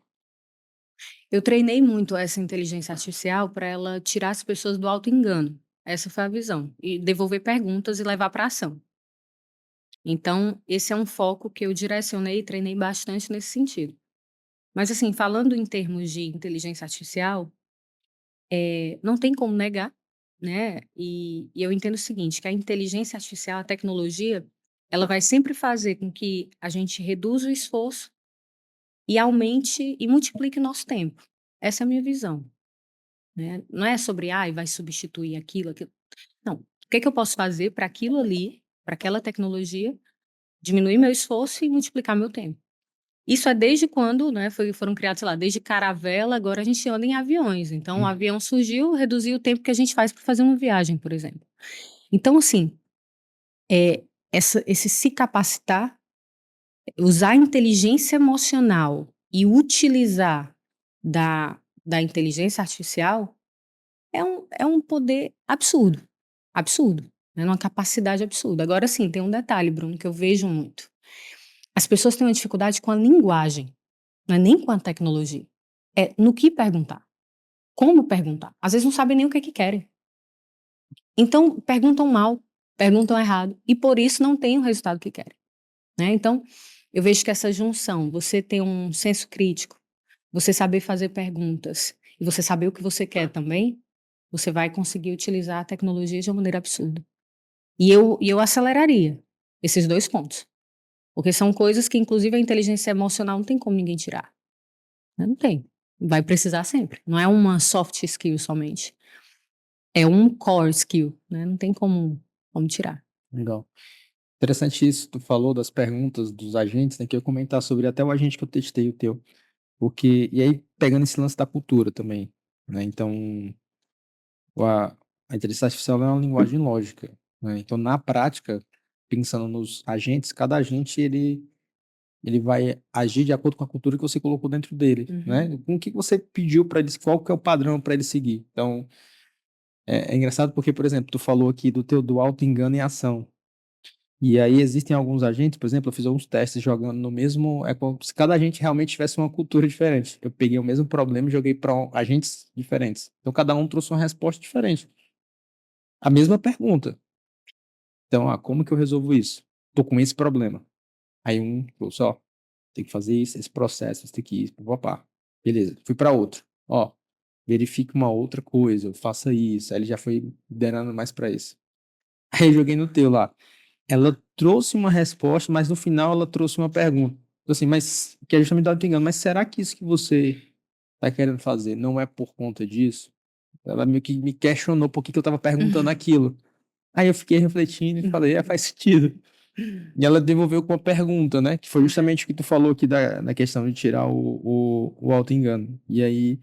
eu treinei muito essa inteligência artificial para ela tirar as pessoas do auto-engano. Essa foi a visão. E devolver perguntas e levar para ação. Então, esse é um foco que eu direcionei e treinei bastante nesse sentido. Mas, assim, falando em termos de inteligência artificial, não tem como negar, né? E eu entendo o seguinte, que a inteligência artificial, a tecnologia, ela vai sempre fazer com que a gente reduza o esforço e aumente e multiplique o nosso tempo. Essa é a minha visão, né? Não é sobre, ai, vai substituir aquilo, aquilo. Não. O que é que eu posso fazer para aquilo ali, para aquela tecnologia, diminuir meu esforço e multiplicar meu tempo? Isso é desde quando, né, foram criados, sei lá, desde caravela, agora a gente anda em aviões. Então, o avião surgiu, reduziu o tempo que a gente faz para fazer uma viagem, por exemplo. Então, assim, é, esse se capacitar, usar a inteligência emocional e utilizar da inteligência artificial é um poder absurdo, absurdo, né, uma capacidade absurda. Agora, sim, tem um detalhe, Bruno, que eu vejo muito. As pessoas têm uma dificuldade com a linguagem. Não é nem com a tecnologia. É no que perguntar. Como perguntar. Às vezes não sabem nem o que é que querem. Então, perguntam mal, perguntam errado, e por isso não têm o resultado que querem, né. Então, eu vejo que essa junção, você ter um senso crítico, você saber fazer perguntas, e você saber o que você quer também, você vai conseguir utilizar a tecnologia de uma maneira absurda. E eu aceleraria esses 2 pontos, porque são coisas que inclusive a inteligência emocional não tem como ninguém tirar. Né, não tem. Vai precisar sempre. Não é uma soft skill somente. É um core skill, né, não tem como tirar. Legal. Interessante isso, tu falou das perguntas dos agentes, né? Que eu ia comentar sobre até o agente que eu testei o teu. Porque, e aí, pegando esse lance da cultura também, né? Então, a inteligência artificial é uma linguagem lógica, né? Então, na prática, pensando nos agentes, cada agente, ele ele vai agir de acordo com a cultura que você colocou dentro dele, né? Com o que você pediu para ele, qual que é o padrão para ele seguir. Então, é engraçado porque, por exemplo, tu falou aqui do auto-engano em ação. E aí existem alguns agentes, por exemplo, eu fiz alguns testes jogando no mesmo. É como se cada agente realmente tivesse uma cultura diferente. Eu peguei o mesmo problema e joguei para agentes diferentes. Então cada um trouxe uma resposta diferente. A mesma pergunta. Então, como que eu resolvo isso? Tô com esse problema. Aí um trouxe, ó, tem que fazer isso, esse processo, isso aqui, papá. Beleza, fui para outro. Ó, verifique uma outra coisa, faça isso. Aí ele já foi liderando mais para isso. Aí eu joguei no teu lá. Ela trouxe uma resposta, mas no final ela trouxe uma pergunta. Então, assim, mas que é justamente ela te engano, mas será que isso que você está querendo fazer não é por conta disso? Ela meio que me questionou por que que eu estava perguntando aquilo. Aí eu fiquei refletindo e falei, faz sentido. E ela devolveu com uma pergunta, né? Que foi justamente o que tu falou aqui da questão de tirar o auto-engano. E aí,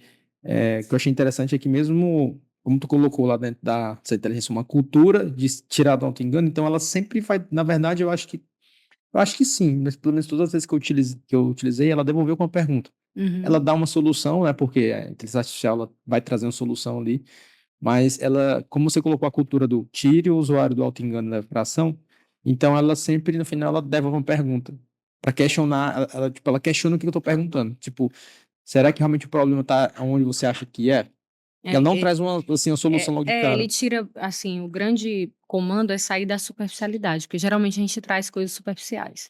o que eu achei interessante é que mesmo, como tu colocou lá dentro dessa inteligência, uma cultura de tirar do auto-engano, então ela sempre vai, na verdade, eu acho que sim, mas pelo menos todas as vezes que eu utilizei, ela devolveu com uma pergunta. Ela dá uma solução, né? Porque a inteligência artificial ela vai trazer uma solução ali, mas ela, como você colocou a cultura do tire o usuário do auto-engano da ação, então ela sempre, no final, ela devolve uma pergunta para questionar, ela questiona o que eu tô perguntando. Tipo, será que realmente o problema tá onde você acha que é? Ela não traz uma solução logo de Ele cara. tira, assim, o grande comando é sair da superficialidade, porque geralmente a gente traz coisas superficiais,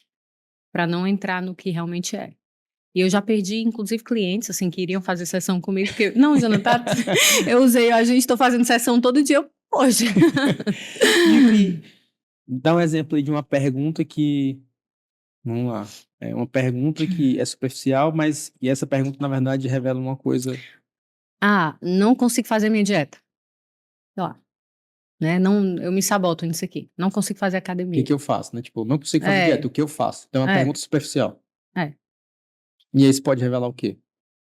para não entrar no que realmente é. E eu já perdi, inclusive, clientes, assim, que iriam fazer sessão comigo, porque, não, Jonathan, eu usei, a gente tô fazendo sessão todo dia hoje. E dá um exemplo aí de uma pergunta que, vamos lá, é uma pergunta que é superficial, mas e essa pergunta, na verdade, revela uma coisa. Não consigo fazer minha dieta. Sei lá, né? Não, eu me saboto nisso aqui. Não consigo fazer O que academia. que eu faço, né? Tipo, não consigo fazer dieta, É, o que eu faço? Então é uma é, pergunta superficial. é. E aí isso pode revelar o quê?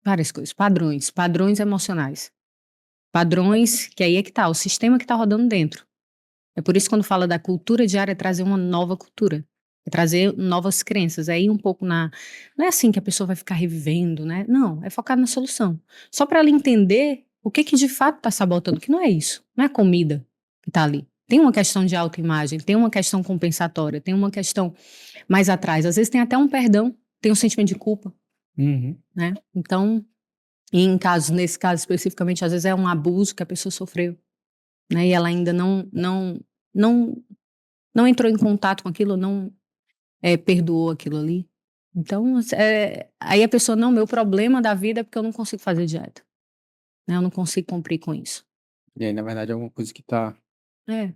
Várias coisas. Padrões emocionais. Padrões, que aí é que tá, o sistema que tá rodando dentro. É por isso que quando fala da cultura diária, é trazer uma nova cultura. É trazer novas crenças. É ir um pouco na... Não é assim que a pessoa vai ficar revivendo, né? Não, é focar na solução. Só para ela entender o que de fato tá sabotando, que não é isso. Não é a comida que tá ali. Tem uma questão de autoimagem, tem uma questão compensatória, tem uma questão mais atrás. Às vezes tem até um perdão, tem um sentimento de culpa, Uhum. né? Então, nesse caso especificamente, às vezes é um abuso que a pessoa sofreu, né? E ela ainda não, não entrou em contato com aquilo, não perdoou aquilo ali. Então, aí a pessoa, não, meu problema da vida é porque eu não consigo fazer dieta, né? Eu não consigo cumprir com isso. E aí, na verdade, é alguma coisa que tá. É,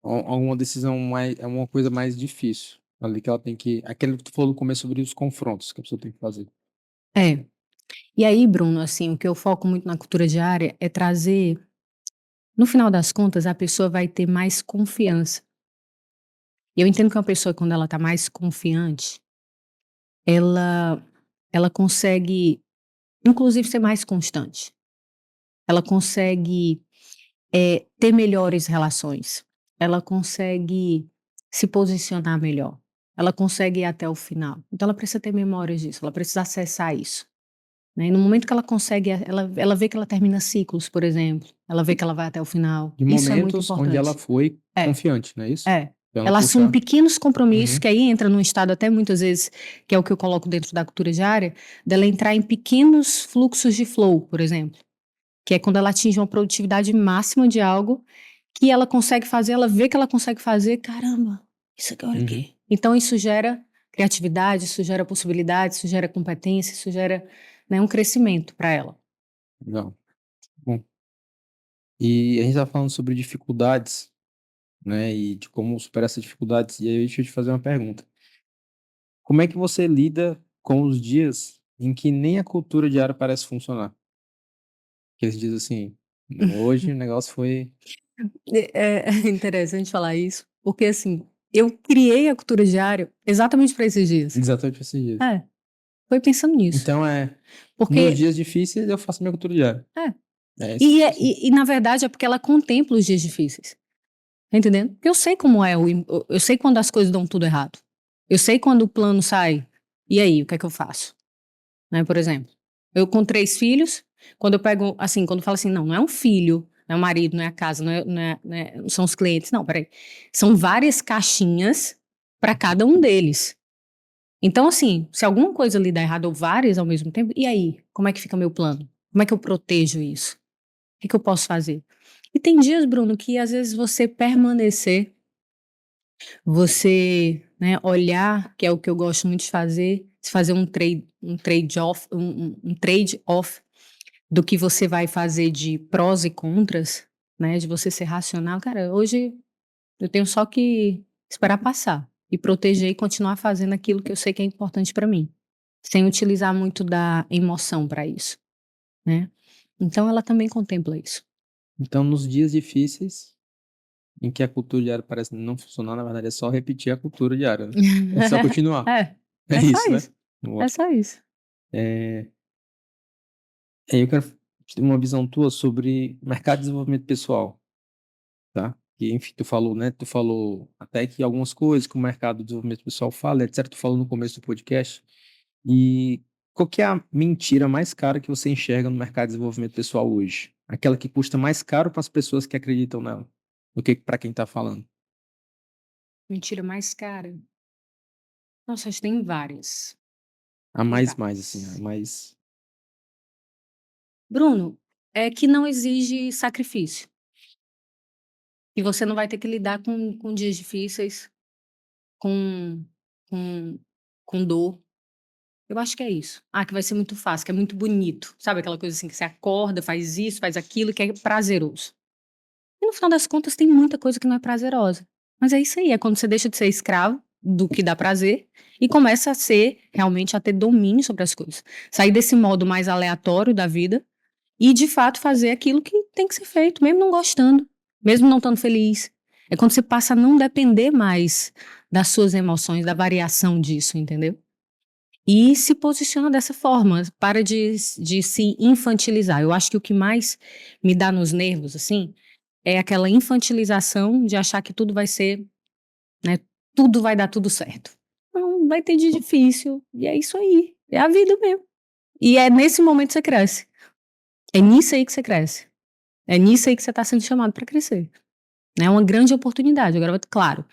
Alguma decisão mais. É uma coisa mais difícil. Ali que ela tem que. Aquele que tu falou no começo sobre os confrontos que a pessoa tem que fazer. é. E aí, Bruno, assim, o que eu foco muito na cultura diária é trazer, no final das contas, a pessoa vai ter mais confiança. E eu entendo que uma pessoa, quando ela tá mais confiante, ela, ela consegue, inclusive, ser mais constante. Ela consegue ter melhores relações. Ela consegue se posicionar melhor. Ela consegue ir até o final. Então, ela precisa ter memórias disso, ela precisa acessar isso. Né? E no momento que ela consegue, ela vê que ela termina ciclos, por exemplo. Ela vê que ela vai até o final. De Isso é muito momentos onde ela importante. foi É, confiante, não é isso? é. Então ela Ela assume puxa. pequenos compromissos, Uhum. que aí entra num estado até muitas vezes, que é o que eu coloco dentro da cultura diária, dela entrar em pequenos fluxos de flow, por exemplo. Que é quando ela atinge uma produtividade máxima de algo que ela consegue fazer, ela vê que ela consegue fazer, caramba, isso aqui, olha Uhum. aqui. Então isso gera criatividade, isso gera possibilidade, isso gera competência, isso gera, né, um crescimento para ela. Não. Bom. E a gente tá falando sobre dificuldades, né? E de como superar essas dificuldades. E aí deixa eu te fazer uma pergunta. Como é que você lida com os dias em que nem a cultura diária parece funcionar? Que eles dizem assim, hoje o negócio foi É interessante falar isso, porque assim, eu criei a cultura diária exatamente para esses dias. exatamente esses dias. É, foi pensando nisso. Então nos Porque, dias difíceis eu faço minha cultura diária. é, É isso. e na verdade é porque ela contempla os dias difíceis. Tá entendendo? Porque eu sei como é, eu sei quando as coisas dão tudo errado. Eu sei quando o plano sai E aí, o que é que eu faço? Né, por exemplo, eu com 3 filhos, quando eu pego, assim, quando eu falo assim, não é um filho, não é o marido, não é a casa, não são os clientes, não, peraí. São várias caixinhas para cada um deles. Então, assim, se alguma coisa ali dá errado ou várias ao mesmo tempo, e aí? Como é que fica meu plano? Como é que eu protejo isso? O que que eu posso fazer? E tem dias, Bruno, que às vezes você permanecer, você, né, olhar, que é o que eu gosto muito de fazer, se fazer um trade off do que você vai fazer de prós e contras, né, de você ser racional. Cara, hoje eu tenho só que esperar passar e proteger e continuar fazendo aquilo que eu sei que é importante para mim, sem utilizar muito da emoção para isso, né. Então ela também contempla isso. Então, nos dias difíceis, em que a cultura diária parece não funcionar, na verdade é só repetir a cultura diária, né? É só continuar. É, É é só isso, né? isso, Boa. é só isso. É, aí eu quero ter uma visão tua sobre mercado de desenvolvimento pessoal, tá? Que, enfim, tu falou, né? Tu falou até que algumas coisas que o mercado de desenvolvimento pessoal fala, etc. Tu falou no começo do podcast. E qual que é a mentira mais cara que você enxerga no mercado de desenvolvimento pessoal hoje? Aquela que custa mais caro para as pessoas que acreditam nela, do que para quem tá falando. Mentira mais cara? Nossa, acho que tem várias, A tem mais, assim, a várias. mais. Bruno, é que não exige sacrifício, e você não vai ter que lidar com dias difíceis, com com com dor. Eu acho que é isso. Ah, que vai ser muito fácil, que é muito bonito, sabe aquela coisa assim que você acorda, faz isso, faz aquilo, que é prazeroso. E no final das contas tem muita coisa que não é prazerosa. Mas é isso aí, é quando você deixa de ser escravo do que dá prazer e começa a ser, realmente a ter domínio sobre as coisas. Sair desse modo mais aleatório da vida e de fato fazer aquilo que tem que ser feito, mesmo não gostando, mesmo não estando feliz. É quando você passa a não depender mais das suas emoções, da variação disso, entendeu? E se posiciona dessa forma, para de se infantilizar. Eu acho que o que mais me dá nos nervos, assim, é aquela infantilização de achar que tudo vai ser, né, tudo vai dar tudo certo. Não, vai ter dia difícil, e é isso aí, é a vida mesmo. E é nesse momento que você cresce. É nisso aí que você cresce. É nisso aí que você está sendo chamado para crescer. Né? É uma grande oportunidade. Agora, claro,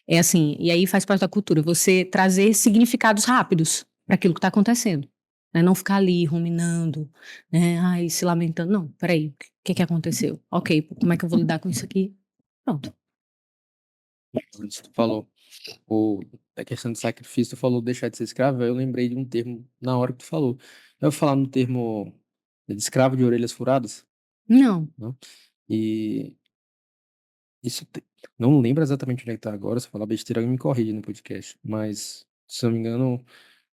é assim, e aí faz parte da cultura, você trazer significados rápidos para aquilo que está acontecendo. Né? Não ficar ali ruminando, né? Ai, se lamentando. Não, peraí, o que que aconteceu? Ok, como é que eu vou lidar com isso aqui? Pronto. Antes tu falou a questão de sacrifício, tu falou deixar de ser escravo, aí eu lembrei de um termo na hora que tu falou. Eu vou falar no termo de escravo de orelhas furadas, Não. né? E isso não lembro exatamente onde é que tá agora, se eu falar besteira, alguém me corrige no podcast, mas se eu não me engano,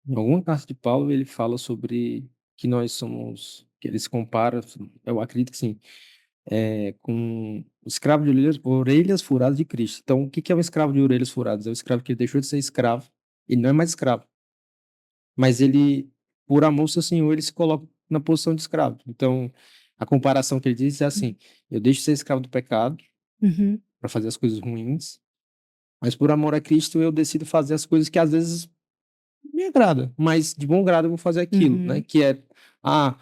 em alguma carta de Paulo ele fala sobre que nós somos, que ele se compara, eu acredito que sim, com o escravo de orelhas furadas de Cristo. Então, o que que é um escravo de orelhas furadas? É o escravo que deixou de ser escravo, ele não é mais escravo, mas ele, por amor ao seu senhor, ele se coloca na posição de escravo. Então, a comparação que ele diz é assim: eu deixo de ser escravo do pecado Uhum. para fazer as coisas ruins, mas por amor a Cristo eu decido fazer as coisas que às vezes me agrada, mas de bom grado eu vou fazer aquilo, né? Uhum. Que é, ah,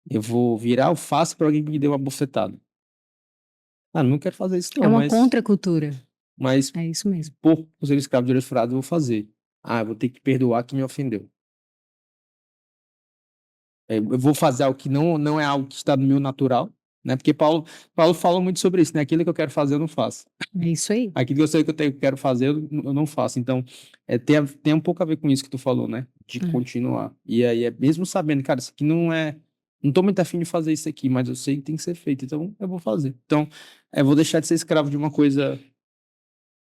eu vou virar o face para alguém que me deu uma bofetada. Ah, não quero fazer isso É não, uma mas contracultura. mas É isso mesmo. por ser escravo de orelhas furadas eu vou fazer. Ah, eu vou ter que perdoar quem me ofendeu. Eu vou fazer algo que não é algo que está no meu natural, né? Porque Paulo fala muito sobre isso, né? Aquilo que eu quero fazer eu não faço. É isso aí. Aquilo que eu sei que quero fazer eu não faço. Então, tem um pouco a ver com isso que tu falou, né? De É. continuar. E aí é mesmo sabendo, cara, isso aqui não é, não tô muito afim de fazer isso aqui, mas eu sei que tem que ser feito, então eu vou fazer. Então, eu vou deixar de ser escravo de uma coisa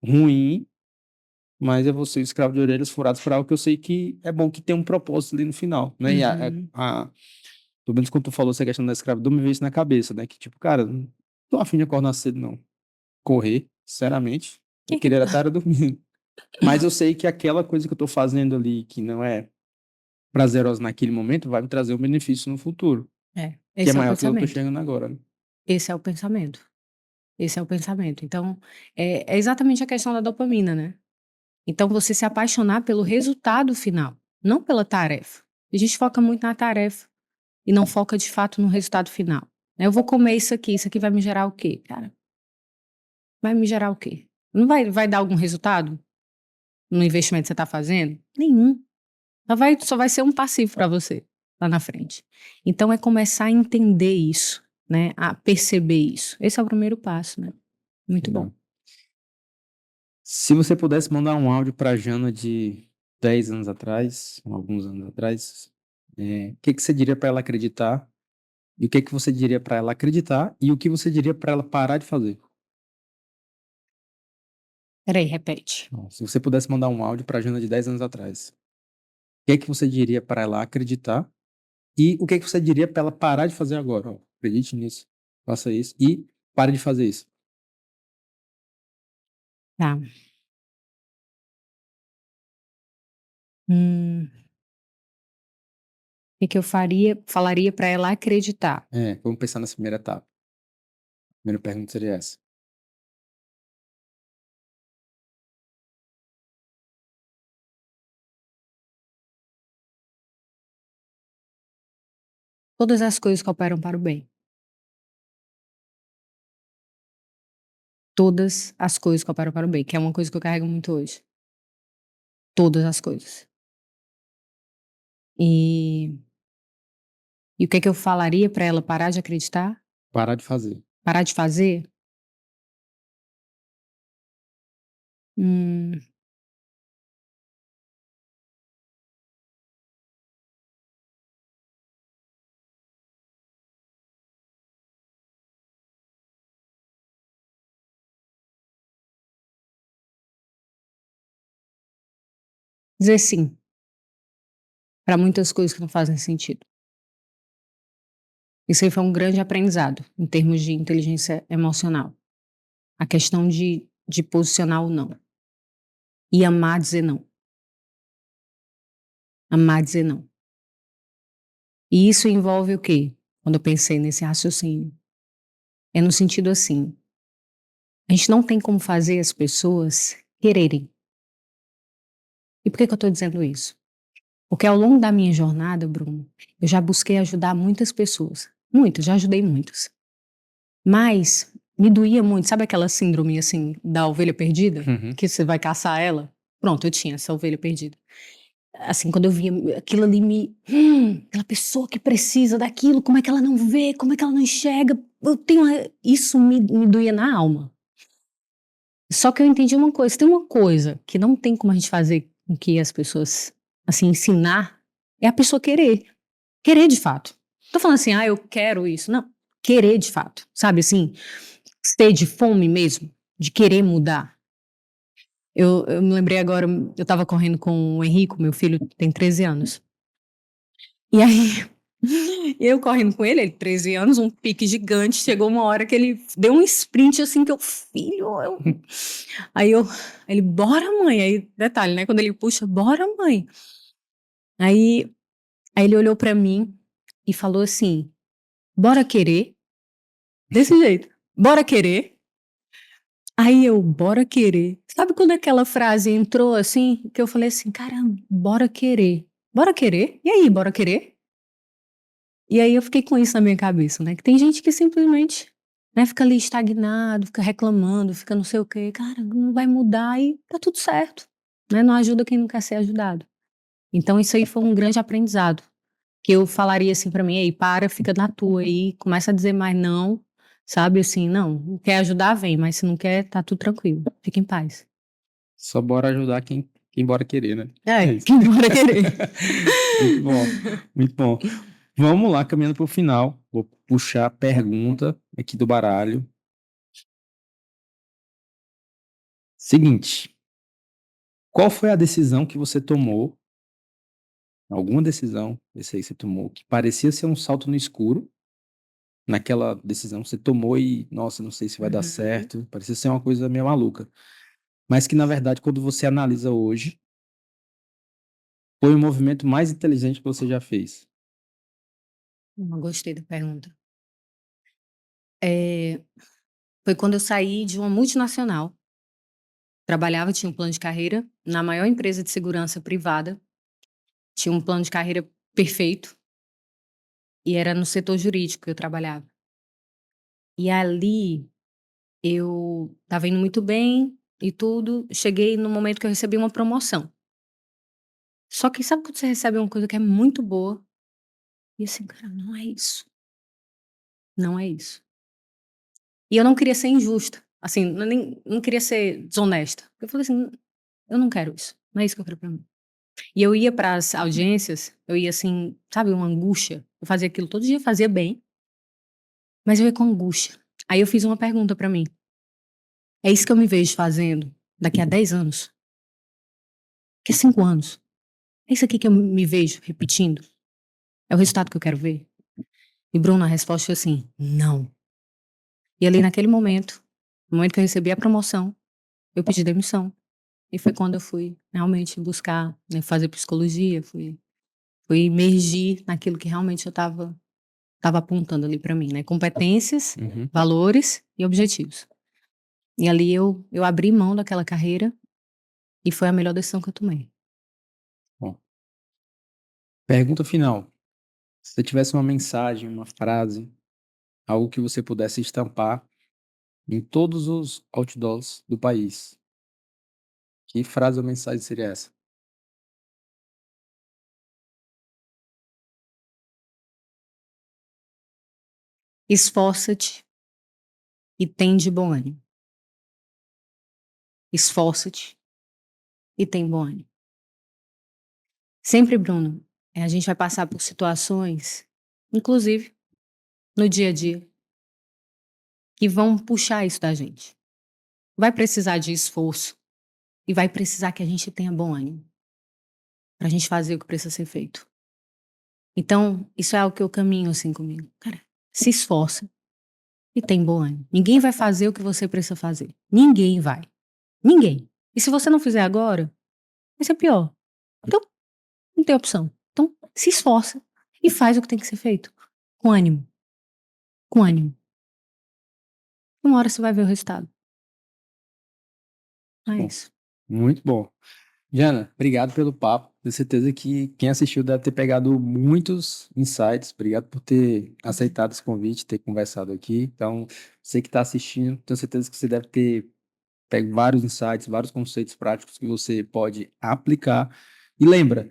ruim, mas eu vou ser escravo de orelhas furadas para algo que eu sei que é bom, que tem um propósito ali no final, né? E Uhum. pelo menos quando tu falou essa questão da escravidão, me veio isso na cabeça, né? Que tipo, cara, não tô afim de acordar cedo, não. Correr, sinceramente, eu Quem que queria era tá? estar dormindo. Mas eu sei que aquela coisa que eu tô fazendo ali, que não é prazerosa naquele momento, vai me trazer um benefício no futuro, É, que é esse é o maior que eu tô pensamento. chegando agora, né? Esse é o pensamento. Esse é o pensamento. Então, é exatamente a questão da dopamina, né? Então, você se apaixonar pelo resultado final. não pela tarefa. A gente foca muito na tarefa e não foca de fato no resultado final. Né? Eu vou comer isso aqui vai me gerar o quê? Cara, vai me gerar o quê? Não vai dar algum resultado no investimento que você está fazendo? Nenhum. Só vai ser um passivo para você lá na frente. Então é começar a entender isso, né? A perceber isso. Esse é o primeiro passo, né? Muito bom. Legal. Se você pudesse mandar um áudio para a Jana de 10 anos atrás, alguns anos atrás, o que que você diria para ela acreditar? E o que que você diria para ela acreditar? E o que você diria para ela parar de fazer? Peraí, repete. Bom, se você pudesse mandar um áudio para a Jana de 10 anos atrás, o que que você diria para ela acreditar? E o que que você diria para ela parar de fazer agora? Ó, acredite nisso, faça isso e pare de fazer isso. Tá. O que que eu falaria para ela acreditar? Vamos pensar nessa primeira etapa. A primeira pergunta seria essa. Todas as coisas cooperam para o bem. Todas as coisas cooperam para o bem, que é uma coisa que eu carrego muito hoje. Todas as coisas. E, e o que que eu falaria para ela parar de acreditar? Parar de fazer. Parar de fazer? Hum, dizer sim para muitas coisas que não fazem sentido. Isso aí foi um grande aprendizado em termos de inteligência emocional. A questão de posicionar o não. E amar dizer não. Amar dizer não. E isso envolve o quê? Quando eu pensei nesse raciocínio. É no sentido assim, a gente não tem como fazer as pessoas quererem. E por que que eu estou dizendo isso? Porque ao longo da minha jornada, Bruno, eu já busquei ajudar muitas pessoas. Muitas, já ajudei muitas. Mas me doía muito, sabe aquela síndrome assim da ovelha perdida? Uhum. Que você vai caçar ela? Pronto, eu tinha essa ovelha perdida. Assim, quando eu via aquilo ali aquela pessoa que precisa daquilo, como é que ela não vê, como é que ela não enxerga? Isso me doía na alma. Só que eu entendi uma coisa, tem uma coisa que não tem como a gente fazer com que as pessoas, assim, ensinar, é a pessoa querer. Querer de fato. Não tô falando assim, eu quero isso. Não, querer de fato. Sabe assim, ter de fome mesmo, de querer mudar. Eu me lembrei agora, eu tava correndo com o Henrico, meu filho tem 13 anos. E aí, eu correndo com ele 13 anos, um pique gigante, chegou uma hora que ele deu um sprint assim, que eu, filho, Aí ele, bora mãe, aí detalhe, né, quando ele puxa, bora mãe. Aí, aí ele olhou pra mim e falou assim, bora querer, desse jeito, bora querer. Aí eu, bora querer. Sabe quando aquela frase entrou assim, que eu falei assim, caramba, bora querer. Bora querer? E aí, bora querer? E aí eu fiquei com isso na minha cabeça, né? Que tem gente que simplesmente, né, fica ali estagnado, fica reclamando, fica não sei o quê. Cara, não vai mudar e tá tudo certo, né? Não ajuda quem não quer ser ajudado. Então isso aí foi um grande aprendizado. Que eu falaria assim pra mim, ei, para, fica na tua aí, começa a dizer mais não, sabe? Assim, não, quer ajudar, vem, mas se não quer, tá tudo tranquilo, fica em paz. Só bora ajudar quem bora querer, né? É, É isso. quem bora querer. Muito bom, muito bom. Vamos lá, caminhando para o final. Vou puxar a pergunta aqui do baralho. Seguinte, qual foi a decisão que você tomou? Alguma decisão, esse aí que você tomou, que parecia ser um salto no escuro. Naquela decisão você tomou e, nossa, não sei se vai dar Uhum. certo. Parecia ser uma coisa meio maluca. Mas que, na verdade, quando você analisa hoje, foi o movimento mais inteligente que você já fez. Não gostei da pergunta. É, foi quando eu saí de uma multinacional. Trabalhava, tinha um plano de carreira na maior empresa de segurança privada. tinha um plano de carreira perfeito e era no setor jurídico que eu trabalhava. E ali eu estava indo muito bem e tudo, cheguei no momento que eu recebi uma promoção. Só que sabe quando você recebe uma coisa que é muito boa e assim, cara, não é isso, não é isso. E eu não queria ser injusta, assim, não queria ser desonesta. Eu falei assim: "Eu não quero isso, não é isso que eu quero pra mim". E eu ia para as audiências, eu ia assim, sabe, uma angústia. Eu fazia aquilo todo dia, fazia bem, mas eu ia com angústia. Aí eu fiz uma pergunta pra mim: "É isso que eu me vejo fazendo daqui a 10 anos? Daqui a 5 anos? É isso aqui que eu me vejo repetindo? É o resultado que eu quero ver?". E Bruno, a resposta foi assim: "Não". E ali naquele momento, no momento que eu recebi a promoção, eu pedi demissão. E foi quando eu fui realmente buscar, né, fazer psicologia, fui imergir naquilo que realmente eu estava apontando ali pra mim, né, competências, Uhum. valores e objetivos. E ali eu abri mão daquela carreira e foi a melhor decisão que eu tomei. Bom, pergunta final. Se você tivesse uma mensagem, uma frase, algo que você pudesse estampar em todos os outdoors do país, que frase ou mensagem seria essa? Esforça-te e tem de bom ânimo. Esforça-te e tem bom ânimo. Sempre, Bruno, a gente vai passar por situações, inclusive no dia a dia, que vão puxar isso da gente. Vai precisar de esforço e vai precisar que a gente tenha bom ânimo pra gente fazer o que precisa ser feito. Então, isso é algo que eu caminho assim comigo. Cara, se esforça e tem bom ânimo. Ninguém vai fazer o que você precisa fazer. Ninguém vai. Ninguém. E se você não fizer agora, vai ser pior. Então, não tem opção. Então, se esforça e faz o que tem que ser feito. Com ânimo. Com ânimo. Uma hora você vai ver o resultado. É Bom, isso. muito bom. Jana, obrigado pelo papo. Tenho certeza que quem assistiu deve ter pegado muitos insights. Obrigado por ter aceitado esse convite, ter conversado aqui. Então, você que está assistindo, tenho certeza que você deve ter pego vários insights, vários conceitos práticos que você pode aplicar. E lembra,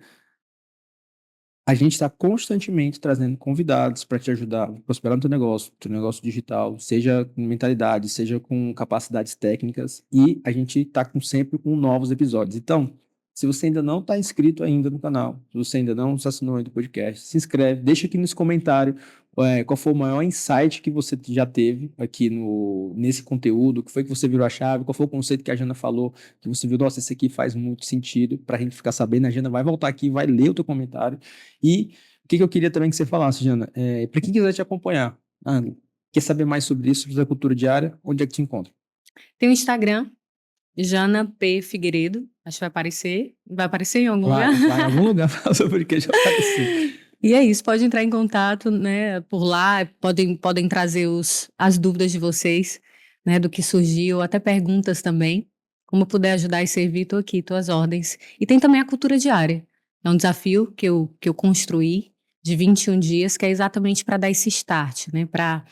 a gente está constantemente trazendo convidados para te ajudar a prosperar no teu negócio digital, seja com mentalidade, seja com capacidades técnicas, e a gente está sempre com novos episódios. Então, se você ainda não está inscrito ainda no canal, se você ainda não se assinou ainda do podcast, se inscreve, deixa aqui nos comentários qual foi o maior insight que você já teve aqui nesse conteúdo, o que foi que você virou a chave, qual foi o conceito que a Jana falou, que você viu, nossa, esse aqui faz muito sentido, para a gente ficar sabendo. A Jana vai voltar aqui, vai ler o teu comentário. E o que eu queria também que você falasse, Jana, para quem quiser te acompanhar, quer saber mais sobre isso, sobre a cultura diária, onde é que te encontra? Tem o Instagram, Jana P. Figueiredo. Acho que vai aparecer. Vai aparecer em algum lugar? Vai em algum lugar falar sobre o que já apareceu. E é isso, pode entrar em contato, né, por lá, podem trazer as dúvidas de vocês, né, do que surgiu, até perguntas também. Como eu puder ajudar e servir, estou aqui, estou às ordens. E tem também a cultura diária. É um desafio que eu construí de 21 dias, que é exatamente para dar esse start, né, para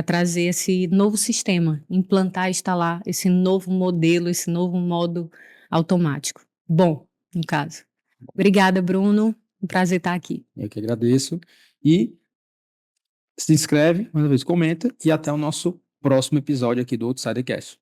trazer esse novo sistema, implantar, instalar esse novo modelo, esse novo modo automático. Bom, no caso. Obrigada, Bruno. Um prazer estar aqui. Eu que agradeço. E se inscreve, mais uma vez, comenta, e até o nosso próximo episódio aqui do Outsidercast.